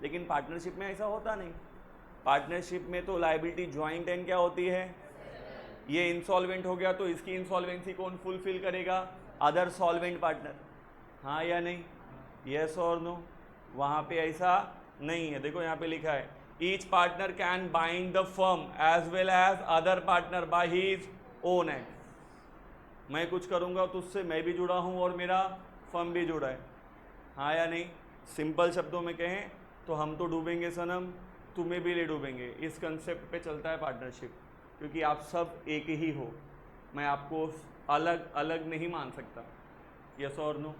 लेकिन पार्टनरशिप में ऐसा होता नहीं, पार्टनरशिप में तो लायबिलिटी ज्वाइंट एंड क्या होती है, ये इंसॉल्वेंट हो गया तो इसकी इंसॉल्वेंसी कौन फुलफिल करेगा, अदर सॉल्वेंट पार्टनर, हाँ या नहीं, यस और नो। वहाँ पे ऐसा नहीं है, देखो यहाँ पे लिखा है each partner can bind the firm as well as other partner by his own act. मैं कुछ करूँगा तो उससे मैं भी जुड़ा हूँ और मेरा फर्म भी जुड़ा है, हाँ या नहीं। सिंपल शब्दों में कहें तो हम तो डूबेंगे सनम, तुम्हें भी ले डूबेंगे, इस कंसेप्ट पे चलता है पार्टनरशिप, क्योंकि आप सब एक ही हो, मैं आपको अलग अलग नहीं मान सकता, यस और नो,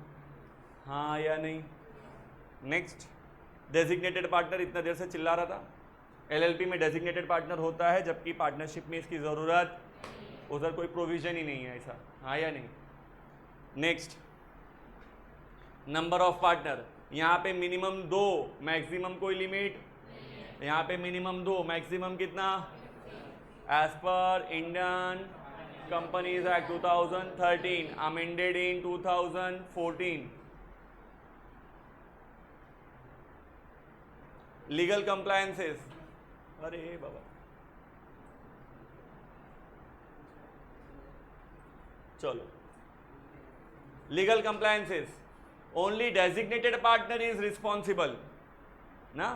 हाँ या नहीं। नेक्स्ट, डेजिग्नेटेड पार्टनर, इतना देर से चिल्ला रहा था, एलएलपी में डेजिग्नेटेड पार्टनर होता है जबकि पार्टनरशिप में इसकी ज़रूरत, उधर कोई प्रोविजन ही नहीं है ऐसा, हाँ या नहीं। नेक्स्ट, नंबर ऑफ पार्टनर, यहाँ पे मिनिमम 2, मैक्सिमम कोई लिमिट, यहाँ पे मिनिमम 2, मैक्सिमम कितना, as per Indian Companies Act 2013 amended in 2014. Legal compliances, अरे बाबा चलो, legal compliances, only designated partner is responsible ना।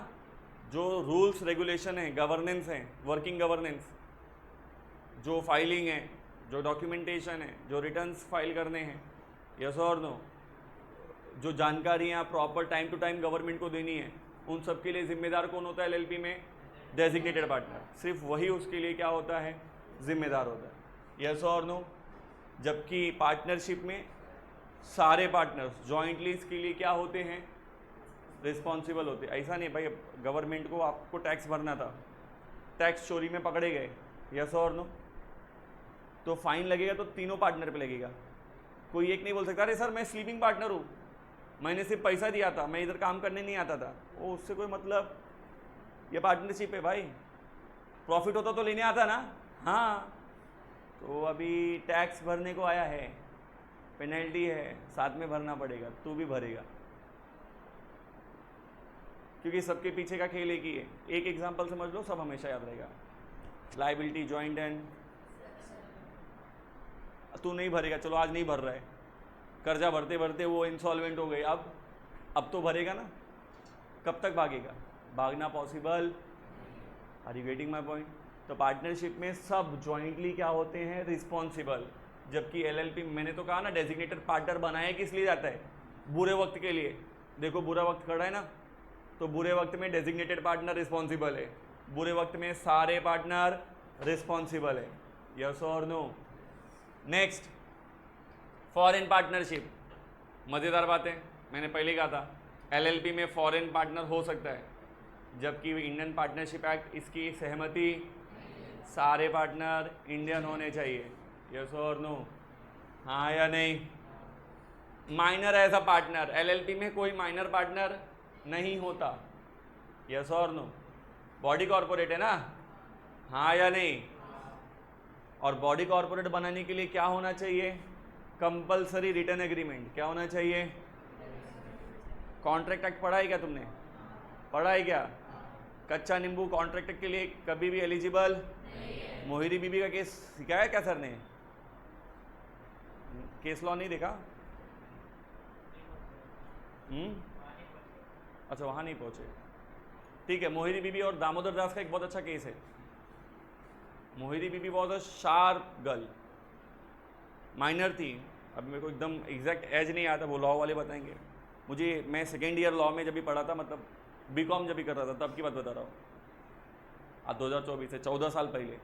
जो रूल्स रेगुलेशन है, गवर्नेंस है, वर्किंग गवर्नेंस, जो फाइलिंग है, जो डॉक्यूमेंटेशन है, जो रिटर्न्स फाइल करने हैं, यस और नो, जो जानकारियाँ proper time to time government को देनी है, उन सब के लिए जिम्मेदार कौन होता है एलएलपी में? Designated partner. सिर्फ वही उसके लिए क्या होता है? जिम्मेदार होता है, यस और नो। जबकि पार्टनरशिप में सारे पार्टनर्स जॉइंटली इसके लिए क्या होते हैं? रिस्पॉन्सिबल होते हैं। ऐसा नहीं भाई गवर्नमेंट को आपको टैक्स भरना था, टैक्स चोरी में पकड़े गए, यस और नो, तो फाइन लगेगा तो तीनों पार्टनर पे लगेगा। कोई एक नहीं बोल सकता अरे सर मैं स्लीपिंग पार्टनर हूँ, मैंने सिर्फ पैसा दिया था, मैं इधर काम करने नहीं आता था, वो उससे कोई मतलब, ये पार्टनरशिप है भाई, प्रॉफिट होता तो लेने आता ना। हाँ, तो अभी टैक्स भरने को आया है, पेनल्टी है, साथ में भरना पड़ेगा, तू भी भरेगा, क्योंकि सबके पीछे का खेल एक ही है। एक एग्जांपल समझ लो, सब हमेशा याद रहेगा। लायबिलिटी जॉइंट एंड, तू नहीं भरेगा, चलो आज नहीं भर रहा है, कर्जा भरते भरते वो इंसॉल्वेंट हो गए, अब तो भरेगा ना। कब तक भागेगा? भागना possible. Are you getting my point? तो पार्टनरशिप में सब जॉइंटली क्या होते हैं? रिस्पॉन्सिबल। जबकि एलएलपी, मैंने तो कहा ना, डेजिग्नेटेड पार्टनर बनाया किस लिए जाता है? बुरे वक्त के लिए। देखो बुरा वक्त खड़ा है ना, तो बुरे वक्त में डेजिग्नेटेड पार्टनर रिस्पॉन्सिबल है, बुरे वक्त में सारे पार्टनर रिस्पॉन्सिबल है, यस और नो। Next, foreign partnership. मज़ेदार बात है, मैंने पहले कहा था एलएलपी में फॉरेन पार्टनर हो सकता है, जबकि इंडियन पार्टनरशिप एक्ट इसकी सहमति सारे पार्टनर इंडियन होने चाहिए, यस और नो, हाँ या नहीं। Minor as a partner, LLP में कोई माइनर पार्टनर नहीं होता, यस और नो। बॉडी कॉर्पोरेट है ना, हाँ या नहीं। और बॉडी कॉर्पोरेट बनाने के लिए क्या होना चाहिए? Compulsory return agreement. क्या होना चाहिए? कॉन्ट्रैक्ट एक्ट पढ़ा है क्या तुमने? पढ़ा है क्या? कच्चा नींबू कॉन्ट्रैक्ट एक्ट के लिए कभी भी एलिजिबल? मोहिरी बीबी का केस सिखाया क्या सर ने? केस लॉ नहीं देखा? अच्छा, वहाँ नहीं पहुँचे, ठीक है। मोहिरी बीबी और दामोदर दास का एक बहुत अच्छा केस है। Mohori Bibee was a sharp girl, minor थी, अभी मेरे को एकदम एग्जैक्ट एज नहीं आता, वो लॉ वाले बताएंगे मुझे। मैं सेकेंड ईयर लॉ में जब भी पढ़ा था, मतलब बीकॉम जब भी कर रहा था, तब की बात बता रहा हूँ, आज 2024 से 14 साल पहले।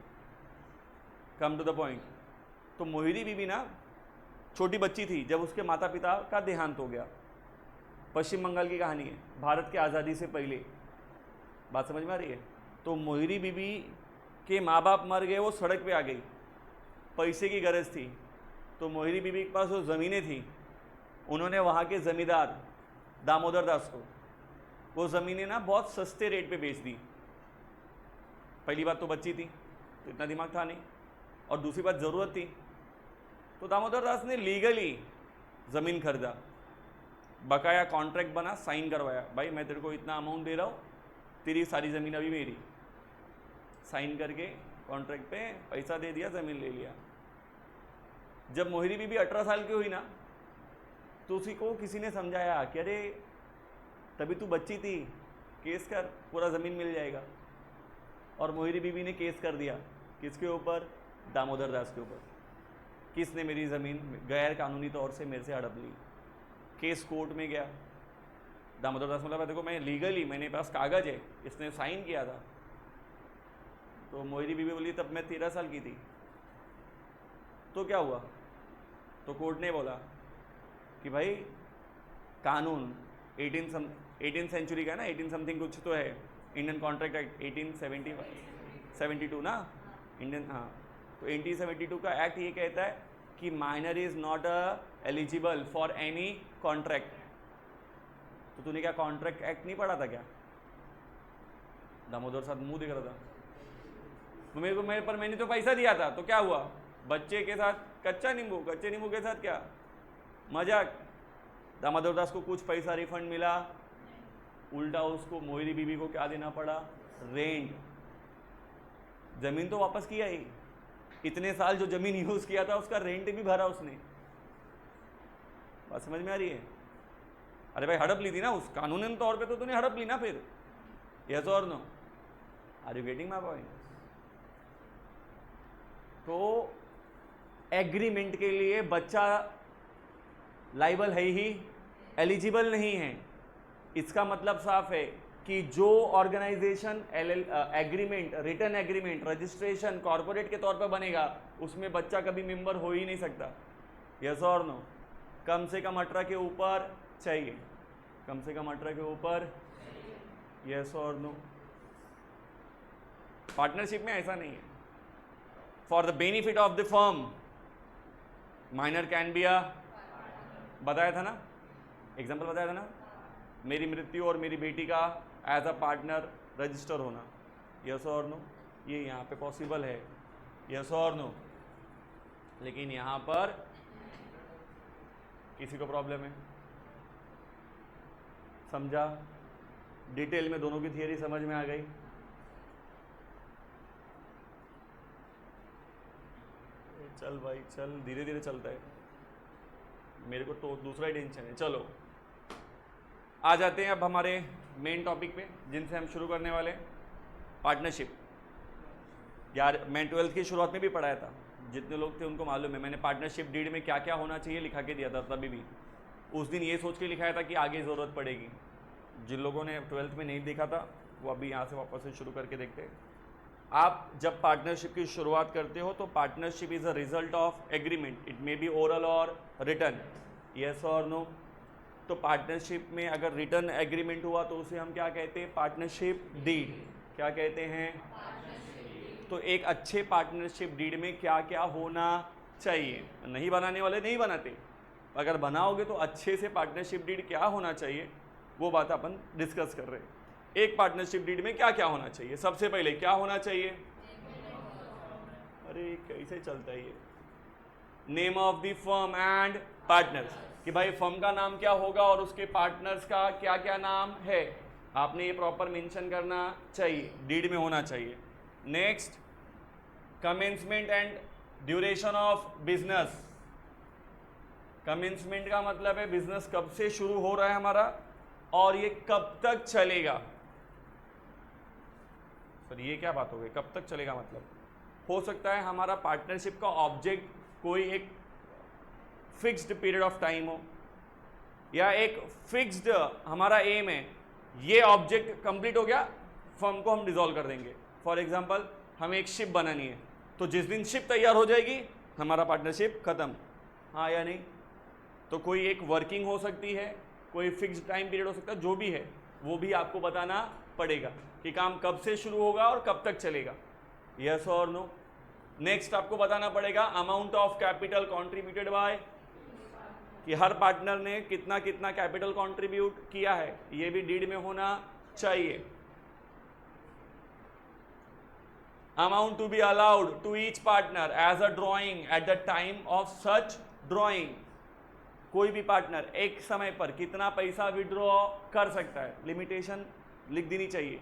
Come to the point. तो मोहिरी बीबी ना छोटी बच्ची थी जब उसके माता पिता का देहांत हो गया। पश्चिम बंगाल की कहानी है, भारत के आज़ादी से पहले, बात समझ में आ रही है? तो मोहिरी बीबी के माँ बाप मर गए, वो सड़क पे आ गई, पैसे की गरज थी, तो मोहिरी बीबी के पास वो ज़मीनें थी, उन्होंने वहाँ के ज़मींदार दामोदर दास को वो ज़मीनें ना बहुत सस्ते रेट पे बेच दी। पहली बात तो बच्ची थी तो इतना दिमाग था नहीं, और दूसरी बात ज़रूरत थी, तो दामोदर दास ने लीगली ज़मीन खरीदा, बकाया कॉन्ट्रैक्ट बना, साइन करवाया, भाई मैं तेरे को इतना अमाउंट दे रहा हूँ, तेरी सारी ज़मीन अभी मेरी, साइन करके कॉन्ट्रैक्ट पे पैसा दे दिया, ज़मीन ले लिया। जब मोहिरी बीबी 18 साल की हुई ना, तो उसी को किसी ने समझाया कि अरे तभी तू बच्ची थी, केस कर, पूरा ज़मीन मिल जाएगा। और मोहिरी बीबी ने केस कर दिया, किसके ऊपर? दामोदर दास के ऊपर। किसने मेरी ज़मीन गैर कानूनी तौर से मेरे से हड़प ली। केस कोर्ट में गया, दामोदर दास बोला देखो मैं लीगली, मेरे पास कागज़ है, इसने साइन किया था। तो मोहिरी बीबी बोली तब मैं 13 साल की थी। तो क्या हुआ? तो कोर्ट ने बोला कि भाई कानून 18 सेंचुरी का ना, 18 समथिंग कुछ तो है, इंडियन कॉन्ट्रैक्ट एक्ट 1872 ना, इंडियन, हाँ, तो 1872 का एक्ट ये कहता है कि minor is not eligible for any contract. तो तूने क्या कॉन्ट्रैक्ट एक्ट नहीं पढ़ा था क्या? दामोदर साथ मुंह दिख रहा था, मेरे को, मेरे पर मैंने तो पैसा दिया था, तो क्या हुआ? बच्चे के साथ कच्चा नींबू, कच्चे नींबू के साथ क्या मजाक। दामोदर को कुछ पैसा रिफंड मिला, उल्टा उसको मोहिनी बीबी को क्या देना पड़ा, रेंट। जमीन तो वापस किया ही, इतने साल जो जमीन यूज किया था उसका रेंट भी भरा उसने। बात समझ में आ रही है? अरे भाई हड़प ली थी ना, उस कानूनी तौर पे तो तूने हड़प ली ना फिर। यस और no? Are you getting my point? तो एग्रीमेंट के लिए बच्चा लाइबल है ही, एलिजिबल नहीं है। इसका मतलब साफ है कि जो organization agreement, return agreement, registration corporate के तौर पर बनेगा उसमें बच्चा कभी मेंबर हो ही नहीं सकता। यस और नो? कम से कम 18 के ऊपर चाहिए, कम से कम 18 के ऊपर। यस और नो? पार्टनरशिप में ऐसा नहीं है। For the benefit of the firm minor can be a, बताया था ना, एग्जाम्पल बताया था ना, मेरी मृत्यु और मेरी बेटी का एज अ पार्टनर रजिस्टर होना। यस और नो? ये यहाँ पे पॉसिबल है। यस और नो? लेकिन यहाँ पर किसी को प्रॉब्लम है? समझा? डिटेल में दोनों की थियरी समझ में आ गई? चल भाई चल, धीरे धीरे चलता है, मेरे को तो दूसरा ही टेंशन है। चलो आ जाते हैं अब हमारे मेन टॉपिक पे जिनसे हम शुरू करने वाले हैं, पार्टनरशिप। यार मैं 12th की शुरुआत में भी पढ़ाया था, जितने लोग थे उनको मालूम है, मैंने पार्टनरशिप डीड में क्या क्या होना चाहिए लिखा के दिया था। तभी भी उस दिन ये सोच के लिखाया था कि आगे ज़रूरत पड़ेगी। जिन लोगों ने 12th में नहीं देखा था वो अभी यहाँ से वापस से शुरू करके देखते हैं। आप जब पार्टनरशिप की शुरुआत करते हो तो partnership is a result of agreement, it may be oral और रिटर्न। यस और नो? तो पार्टनरशिप में अगर रिटर्न एग्रीमेंट हुआ तो उसे हम क्या कहते हैं, पार्टनरशिप डीड। क्या कहते हैं? तो एक अच्छे पार्टनरशिप डीड में क्या क्या होना चाहिए? नहीं बनाने वाले नहीं बनाते, अगर बनाओगे तो अच्छे से पार्टनरशिप डीड क्या होना चाहिए वो बात अपन डिस्कस कर रहे हैं। एक पार्टनरशिप डीड में क्या क्या होना चाहिए? सबसे पहले क्या होना चाहिए? अरे कैसे चलता है ये, name of the firm and partners, कि भाई फर्म का नाम क्या होगा और उसके पार्टनर्स का क्या क्या नाम है, आपने ये प्रॉपर मेंशन करना चाहिए, डीड में होना चाहिए। Next, commencement and duration of business. Commencement का मतलब है बिजनेस कब से शुरू हो रहा है हमारा और ये कब तक चलेगा। सर ये क्या बात हो गई, कब तक चलेगा? मतलब हो सकता है हमारा पार्टनरशिप का ऑब्जेक्ट कोई एक फिक्स्ड पीरियड ऑफ टाइम हो, या एक फिक्स्ड हमारा एम है, ये ऑब्जेक्ट कंप्लीट हो गया फर्म को हम डिसॉल्व कर देंगे। फॉर एग्जांपल हमें एक शिप बनानी है, तो जिस दिन शिप तैयार हो जाएगी हमारा पार्टनरशिप खत्म। हाँ या नहीं? तो कोई एक वर्किंग हो सकती है, कोई फिक्स्ड टाइम पीरियड हो सकता है, जो भी है वो भी आपको बताना पड़ेगा कि काम कब से शुरू होगा और कब तक चलेगा। यस और नो? नेक्स्ट आपको बताना पड़ेगा amount of capital contributed bye, कि हर पार्टनर ने कितना कितना कैपिटल कंट्रीब्यूट किया है, ये भी डीड में होना चाहिए। Amount to be allowed to each partner as a drawing at the time of such drawing, कोई भी पार्टनर एक समय पर कितना पैसा विड्रॉ कर सकता है, लिमिटेशन लिख देनी चाहिए।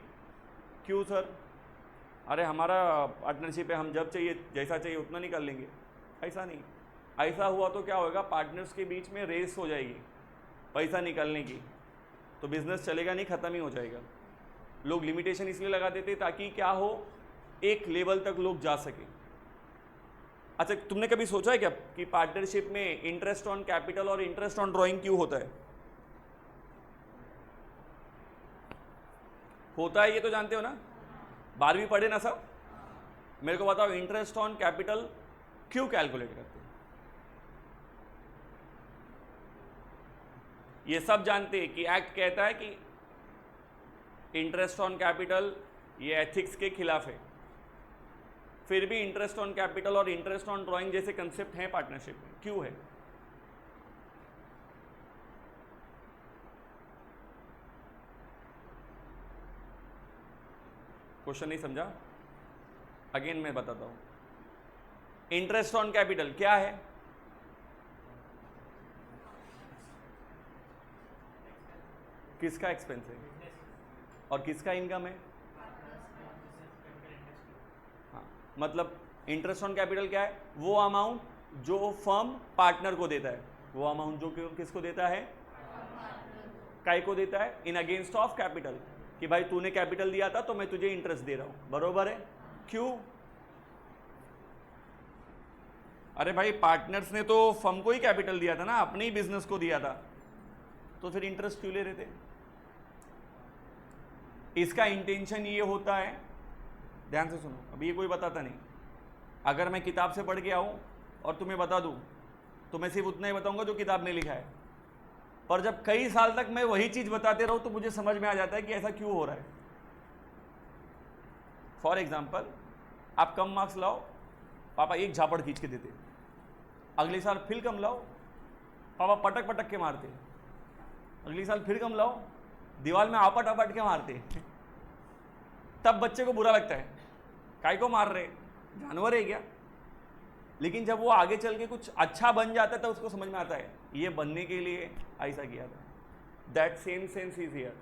क्यों सर? अरे हमारा पार्टनरशिप है, हम जब चाहिए जैसा चाहिए उतना निकाल लेंगे, ऐसा नहीं। ऐसा हुआ तो क्या होगा, पार्टनर्स के बीच में रेस हो जाएगी पैसा निकालने की, तो बिजनेस चलेगा नहीं, ख़त्म ही हो जाएगा। लोग लिमिटेशन इसलिए लगा देते ताकि क्या हो, एक लेवल तक लोग जा सके। अच्छा तुमने कभी सोचा है क्या कि पार्टनरशिप में इंटरेस्ट ऑन कैपिटल और इंटरेस्ट ऑन ड्राइंग क्यों होता है? होता है ये तो जानते हो ना, 12वीं पढ़े ना सब? मेरे को बताओ इंटरेस्ट ऑन कैपिटल क्यों कैलकुलेट करते हैं? ये सब जानते हैं कि एक्ट कहता है कि इंटरेस्ट ऑन कैपिटल ये एथिक्स के खिलाफ है, फिर भी इंटरेस्ट ऑन कैपिटल और इंटरेस्ट ऑन ड्राइंग जैसे कंसेप्ट हैं पार्टनरशिप में, क्यों है? क्वेश्चन नहीं समझा? अगेन मैं बताता हूं, इंटरेस्ट ऑन कैपिटल क्या है? किसका एक्सपेंस है और किसका इनकम है? हाँ, मतलब इंटरेस्ट ऑन कैपिटल क्या है? वो अमाउंट जो फर्म पार्टनर को देता है, वो अमाउंट जो किसको देता है? काय को देता है? इन अगेंस्ट ऑफ कैपिटल, कि भाई तूने कैपिटल दिया था तो मैं तुझे इंटरेस्ट दे रहा हूं, बरोबर है? क्यों? अरे भाई पार्टनर्स ने तो फर्म को ही कैपिटल दिया था ना, अपने ही बिजनेस को दिया था, तो फिर इंटरेस्ट क्यों ले रहे थे? इसका इंटेंशन ये होता है, ध्यान से सुनो, अभी ये कोई बताता नहीं। अगर मैं किताब से पढ़ के आऊं और तुम्हें बता दूं तो मैं सिर्फ उतना ही बताऊंगा जो किताब में लिखा है, पर जब कई साल तक मैं वही चीज बताते रहूं तो मुझे समझ में आ जाता है कि ऐसा क्यों हो रहा है। फॉर एग्जाम्पल, आप कम मार्क्स लाओ, पापा एक झापड़ खींच के देते, अगले साल फिर कम लाओ, पापा पटक पटक के मारते, अगले साल फिर कम लाओ, दीवार में आपट आपट के मारते। तब बच्चे को बुरा लगता है, काय को मार रहे, जानवर है क्या? लेकिन जब वो आगे चल के कुछ अच्छा बन जाता है तो उसको समझ में आता है ये बनने के लिए ऐसा किया था। That same sense is here,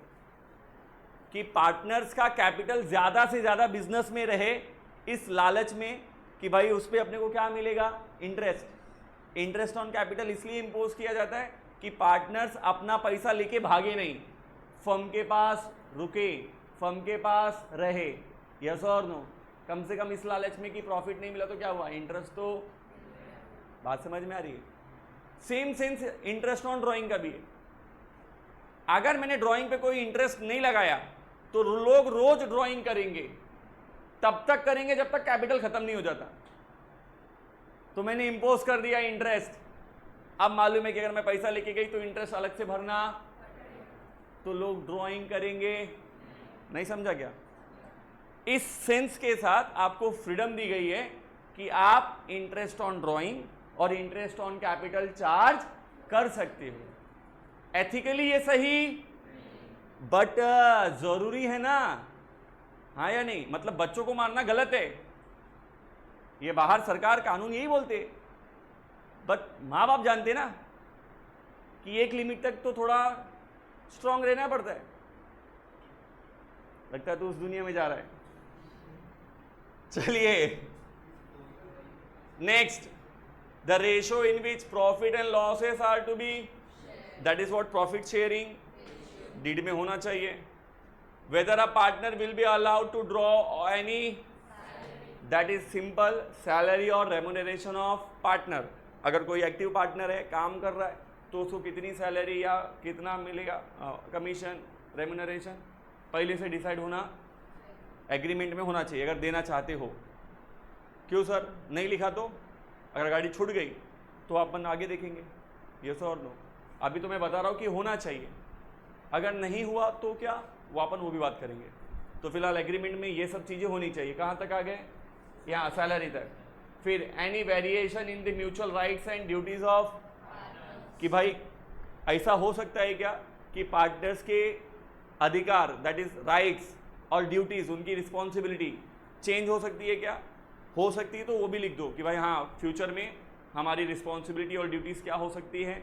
कि पार्टनर्स का कैपिटल ज्यादा से ज्यादा बिजनेस में रहे, इस लालच में कि भाई उस पर अपने को क्या मिलेगा? इंटरेस्ट। इंटरेस्ट ऑन कैपिटल इसलिए इंपोज किया जाता है कि पार्टनर्स अपना पैसा लेके भागे नहीं, फर्म के पास रुके, फर्म के पास रहे। यस और नो? कम से कम इस लालच में कि प्रॉफिट नहीं मिला तो क्या हुआ? इंटरेस्ट तो, बात समझ में आ रही है? Same sense interest on drawing का भी है। अगर मैंने ड्राइंग पे कोई इंटरेस्ट नहीं लगाया तो लोग रोज ड्राइंग करेंगे, तब तक करेंगे जब तक कैपिटल खत्म नहीं हो जाता। तो मैंने इंपोज कर दिया इंटरेस्ट, अब मालूम है कि अगर मैं पैसा लेके गई तो इंटरेस्ट अलग से भरना, तो लोग ड्राइंग करेंगे। नहीं समझा क्या? इस सेंस के साथ आपको फ्रीडम दी गई है कि आप इंटरेस्ट ऑन ड्राइंग और इंटरेस्ट ऑन कैपिटल चार्ज कर सकते हो। एथिकली ये सही, बट जरूरी है ना? हाँ या नहीं? मतलब बच्चों को मारना गलत है, ये बाहर सरकार कानून यही बोलते, बट माँ बाप जानते ना कि एक लिमिट तक तो थोड़ा स्ट्रांग रहना पड़ता है। लगता है तो उस दुनिया में जा रहा है। चलिए next, the ratio in which profit and losses are to be, that is what profit sharing deed में होना चाहिए। Whether a partner will be allowed to draw any, that is simple salary और रेम्यूनरेशन ऑफ पार्टनर। अगर कोई active partner है, काम कर रहा है, तो उसको कितनी सैलरी या कितना मिलेगा, कमीशन, रेम्यूनरेशन पहले से डिसाइड होना, एग्रीमेंट में होना चाहिए अगर देना चाहते हो। क्यों सर? नहीं लिखा तो अगर गाड़ी छूट गई तो अपन आगे देखेंगे, यस और नो? अभी तो मैं बता रहा हूँ कि होना चाहिए, अगर नहीं हुआ तो क्या, वो अपन वो भी बात करेंगे। तो फिलहाल एग्रीमेंट में ये सब चीज़ें होनी चाहिए। कहाँ तक आ गए? यहाँ सैलरी तक। फिर any variation in the mutual rights and duties of, कि भाई ऐसा हो सकता है क्या कि पार्टनर्स के अधिकार, दैट इज राइट्स और ड्यूटीज, उनकी रिस्पॉन्सिबिलिटी चेंज हो सकती है क्या? हो सकती है तो वो भी लिख दो कि भाई हाँ, फ्यूचर में हमारी रिस्पॉन्सिबिलिटी और ड्यूटीज़ क्या हो सकती है।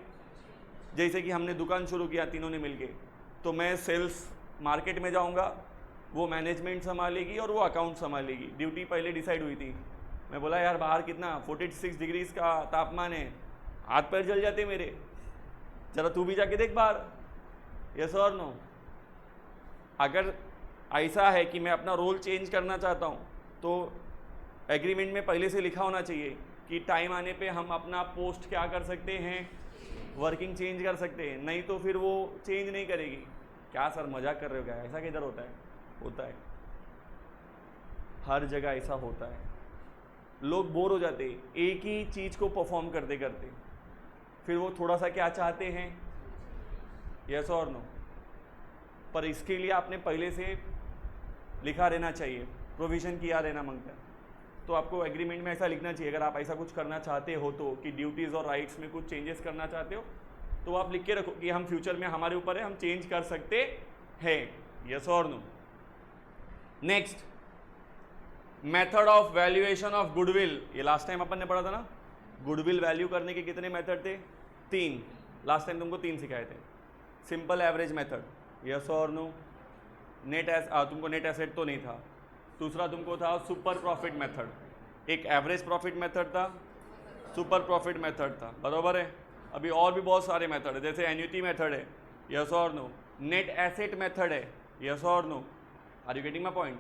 जैसे कि हमने दुकान शुरू किया तीनों ने मिलके, तो मैं सेल्स मार्केट में जाऊंगा, वो मैनेजमेंट संभालेगी और वो अकाउंट संभालेगी। ड्यूटी पहले डिसाइड हुई थी। मैं बोला यार बाहर कितना 46 डिग्रीज का तापमान है, हाथ पैर जल जाते मेरे, जरा तू भी जाके देख बाहर, यस और नो? अगर ऐसा है कि मैं अपना रोल चेंज करना चाहता हूँ तो एग्रीमेंट में पहले से लिखा होना चाहिए कि टाइम आने पे हम अपना पोस्ट क्या कर सकते हैं, वर्किंग चेंज कर सकते हैं, नहीं तो फिर वो चेंज नहीं करेगी। क्या सर मजाक कर रहे हो क्या? ऐसा किधर होता है? होता है, हर जगह ऐसा होता है। लोग बोर हो जाते हैं एक ही चीज़ को परफॉर्म करते करते, फिर वो थोड़ा सा क्या चाहते हैं, यस और नो? पर इसके लिए आपने पहले से लिखा रहना चाहिए, प्रोविज़न किया रहना मांगता है। तो आपको एग्रीमेंट में ऐसा लिखना चाहिए, अगर आप ऐसा कुछ करना चाहते हो तो, कि ड्यूटीज़ और राइट्स में कुछ चेंजेस करना चाहते हो तो आप लिख के रखो कि हम फ्यूचर में हमारे ऊपर है, हम चेंज कर सकते हैं, यस और no? Next, method of valuation of goodwill, ये लास्ट टाइम अपन ने पढ़ा था ना, गुडविल वैल्यू करने के कितने मेथड थे? 3, लास्ट टाइम तुमको 3 सिखाए थे। सिंपल एवरेज मेथड, यस और नो। तुमको नेट एसेट तो नहीं था। दूसरा तुमको था सुपर प्रॉफिट मेथड, एक एवरेज प्रॉफिट मेथड था, सुपर प्रॉफिट मेथड था, बराबर है। अभी और भी बहुत सारे मेथड है, जैसे एन्युटी मेथड है, यस और नो। नेट एसेट मेथड है, यस और no. Are you getting my point?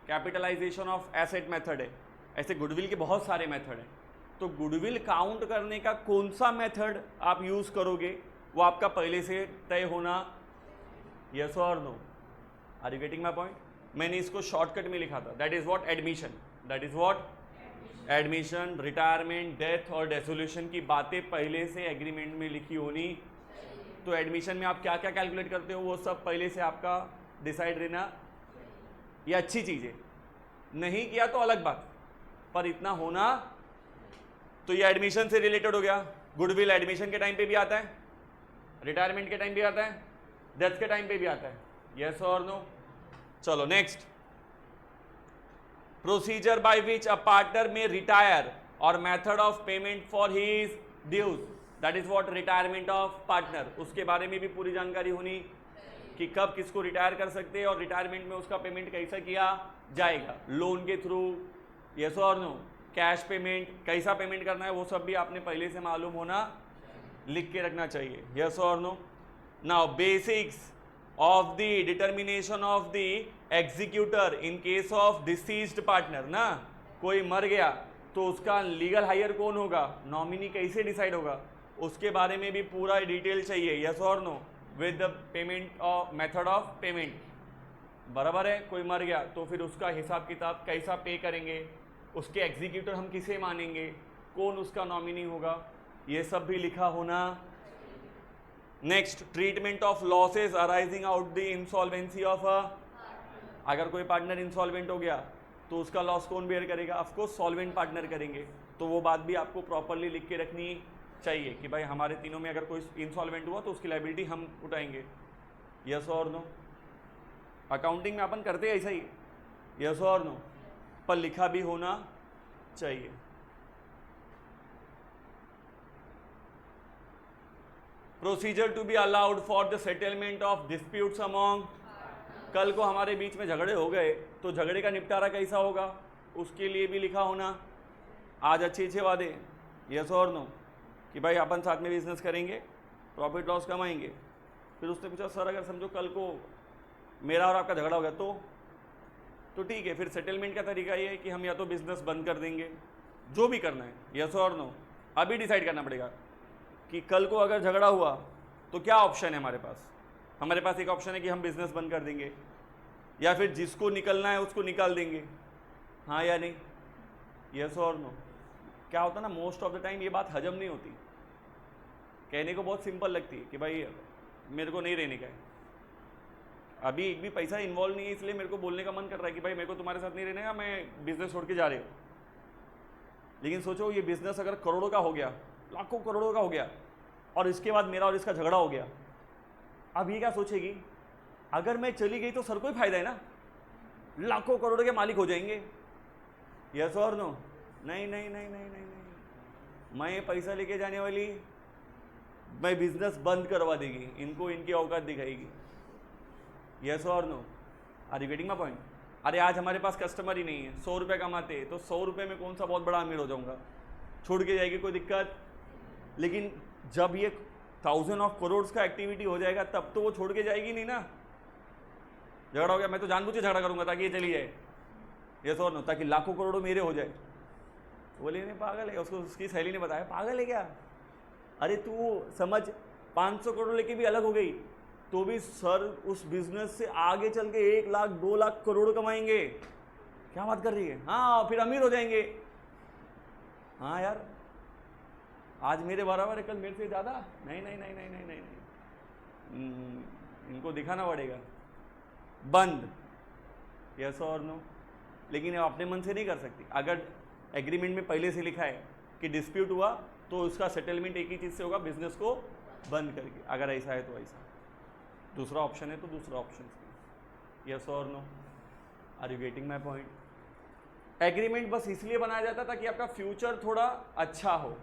Capitalization of asset method है। ऐसे गुडविल के बहुत सारे मेथड हैं। तो गुडविल काउंट करने का कौन सा मेथड आप यूज करोगे वो आपका पहले से तय होना, यस और no. Are you getting my point? मैंने इसको शॉर्टकट में लिखा था, that is what admission, that is what admission, retirement, death और डेसोल्यूशन की बातें पहले से एग्रीमेंट में लिखी होनी। तो एडमिशन में आप क्या क्या कैलकुलेट करते हो वो सब पहले से आपका डिसाइड रहना, ये अच्छी चीज़ है। नहीं किया तो अलग बात, पर इतना होना। तो ये एडमिशन से रिलेटेड हो गया। गुडविल एडमिशन के टाइम पे भी आता है, रिटायरमेंट के टाइम भी आता है, डेथ के टाइम पे भी आता है, यस और नो। चलो next, procedure by which a partner में रिटायर और method of payment for his dues, that is what retirement of partner. उसके बारे में भी पूरी जानकारी होनी कि कब किसको रिटायर कर सकते हैं और रिटायरमेंट में उसका पेमेंट कैसा किया जाएगा, लोन के थ्रू, यस और नो। कैश पेमेंट, कैसा पेमेंट करना है वो सब भी आपने पहले से मालूम होना, लिख के रखना चाहिए, यस और no. Now basics of the determination of the executor in case of deceased partner ना, कोई मर गया तो उसका लीगल हायर कौन होगा, नॉमिनी कैसे डिसाइड होगा, उसके बारे में भी पूरा डिटेल चाहिए, यस और no, with the payment of method of payment, बराबर है। कोई मर गया तो फिर उसका हिसाब किताब कैसा पे करेंगे, उसके एग्जीक्यूटर हम किसे मानेंगे, कौन उसका नॉमिनी होगा, ये सब भी लिखा होना। Next, treatment of losses arising out the insolvency of अगर कोई पार्टनर इंसॉल्वेंट हो गया तो उसका लॉस कौन बेयर करेगा, ऑफकोर्स सॉल्वेंट पार्टनर करेंगे। तो वो बात भी आपको प्रॉपरली लिख के रखनी चाहिए कि भाई हमारे तीनों में अगर कोई इंसॉल्वेंट हुआ तो उसकी लायबिलिटी हम उठाएंगे, यस और नो। अकाउंटिंग में अपन करते हैं ऐसा ही, यस और नो, पर लिखा भी होना चाहिए। Procedure to be allowed for the settlement of disputes among, कल को हमारे बीच में झगड़े हो गए तो झगड़े का निपटारा कैसा होगा उसके लिए भी लिखा होना। आज अच्छे वादे, यस और नो, कि भाई अपन साथ में बिजनेस करेंगे, प्रॉफिट लॉस कमाएंगे। फिर उसने पूछा सर अगर समझो कल को मेरा और आपका झगड़ा हो गया तो ठीक है, फिर सेटलमेंट का तरीका ये है कि हम या तो बिजनेस बंद कर देंगे, जो भी करना है, यस और नो। अभी डिसाइड करना पड़ेगा कि कल को अगर झगड़ा हुआ तो क्या ऑप्शन है हमारे पास। हमारे पास एक ऑप्शन है कि हम बिजनेस बंद कर देंगे, या फिर जिसको निकलना है उसको निकाल देंगे, हाँ या नहीं, यस और नो। क्या होता है ना, मोस्ट ऑफ द टाइम ये बात हजम नहीं होती, कहने को बहुत सिंपल लगती है कि भाई मेरे को नहीं रहने का है, अभी एक भी पैसा इन्वॉल्व नहीं है, इसलिए मेरे को बोलने का मन कर रहा है कि भाई मेरे को तुम्हारे साथ नहीं रहने का, मैं बिजनेस छोड़ के जा रहे हो। लेकिन सोचो ये बिजनेस अगर करोड़ों का हो गया, लाखों करोड़ों का हो गया, और इसके बाद मेरा और इसका झगड़ा हो गया, अब ये क्या सोचेगी, अगर मैं चली गई तो सर को ही फायदा है ना, लाखों करोड़ों के मालिक हो जाएंगे, यस और नो। नहीं नहीं नहीं नहीं नहीं नहीं, मैं पैसा लेके जाने वाली, मैं बिजनेस बंद करवा देगी, इनको इनकी औकात दिखाएगी, यस और no. Are you getting my point? अरे आज हमारे पास कस्टमर ही नहीं है, 100 रुपये कमाते हैं तो 100 रुपये में कौन सा बहुत बड़ा अमीर हो जाऊंगा, छोड़ के जाएगी कोई दिक्कत। लेकिन जब ये 1000 ऑफ करोड़ का एक्टिविटी हो जाएगा तब तो वो छोड़ के जाएगी नहीं ना। झगड़ा हो गया, मैं तो जानबूझ के झगड़ा करूंगा ताकि ये चली जाए, यस और नो, ताकि लाखों करोड़ों मेरे हो जाए। बोले नहीं पागल है, उसको उसकी सहेली ने बताया पागल है क्या, अरे तू समझ 500 करोड़ लेके भी अलग हो गई तो भी सर उस बिजनेस से आगे चल के 1 लाख 2 लाख करोड़ कमाएंगे, क्या बात कर रही है, हाँ फिर अमीर हो जाएंगे। हाँ यार आज मेरे बराबर है, कल मेरे से ज़्यादा, नहीं नहीं नहीं नहीं नहीं नहीं, नहीं। इनको दिखाना पड़ेगा बंद, यस और नो। लेकिन ये अपने मन से नहीं कर सकती। अगर एग्रीमेंट में पहले से लिखा है कि डिस्प्यूट हुआ तो उसका सेटलमेंट एक ही चीज़ से होगा, बिजनेस को बंद करके। अगर ऐसा है तो ऐसा, दूसरा ऑप्शन है तो दूसरा ऑप्शन, यस और no. Are you getting my point? Agreement बस इसलिए बनाया जाता है ताकि आपका फ्यूचर थोड़ा अच्छा हो।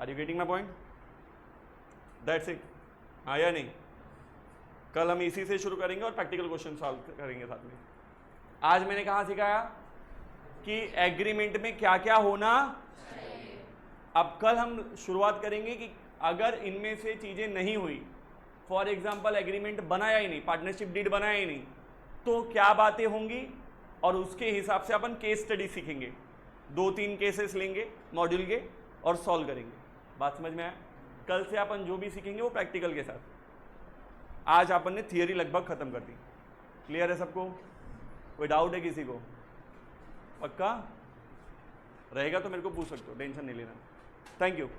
Are you getting my point? That's it. हाँ या नहीं? कल हम इसी से शुरू करेंगे और प्रैक्टिकल क्वेश्चन सॉल्व करेंगे साथ में। आज मैंने कहाँ सिखाया कि एग्रीमेंट में क्या क्या होना चाहिए। अब कल हम शुरुआत करेंगे कि अगर इनमें से चीजें नहीं हुई, फॉर एग्जाम्पल एग्रीमेंट बनाया ही नहीं, पार्टनरशिप डीड बनाया ही नहीं, तो क्या बातें होंगी, और उसके हिसाब से अपन केस स्टडी सीखेंगे। 2-3 केसेस लेंगे मॉड्यूल के और सॉल्व करेंगे। बात समझ में आया? कल से अपन जो भी सीखेंगे वो प्रैक्टिकल के साथ। आज अपन ने थियरी लगभग खत्म कर दी। क्लियर है सबको? कोई डाउट है किसी को? पक्का रहेगा तो मेरे को पूछ सकते हो, टेंशन नहीं लेना। Thank you.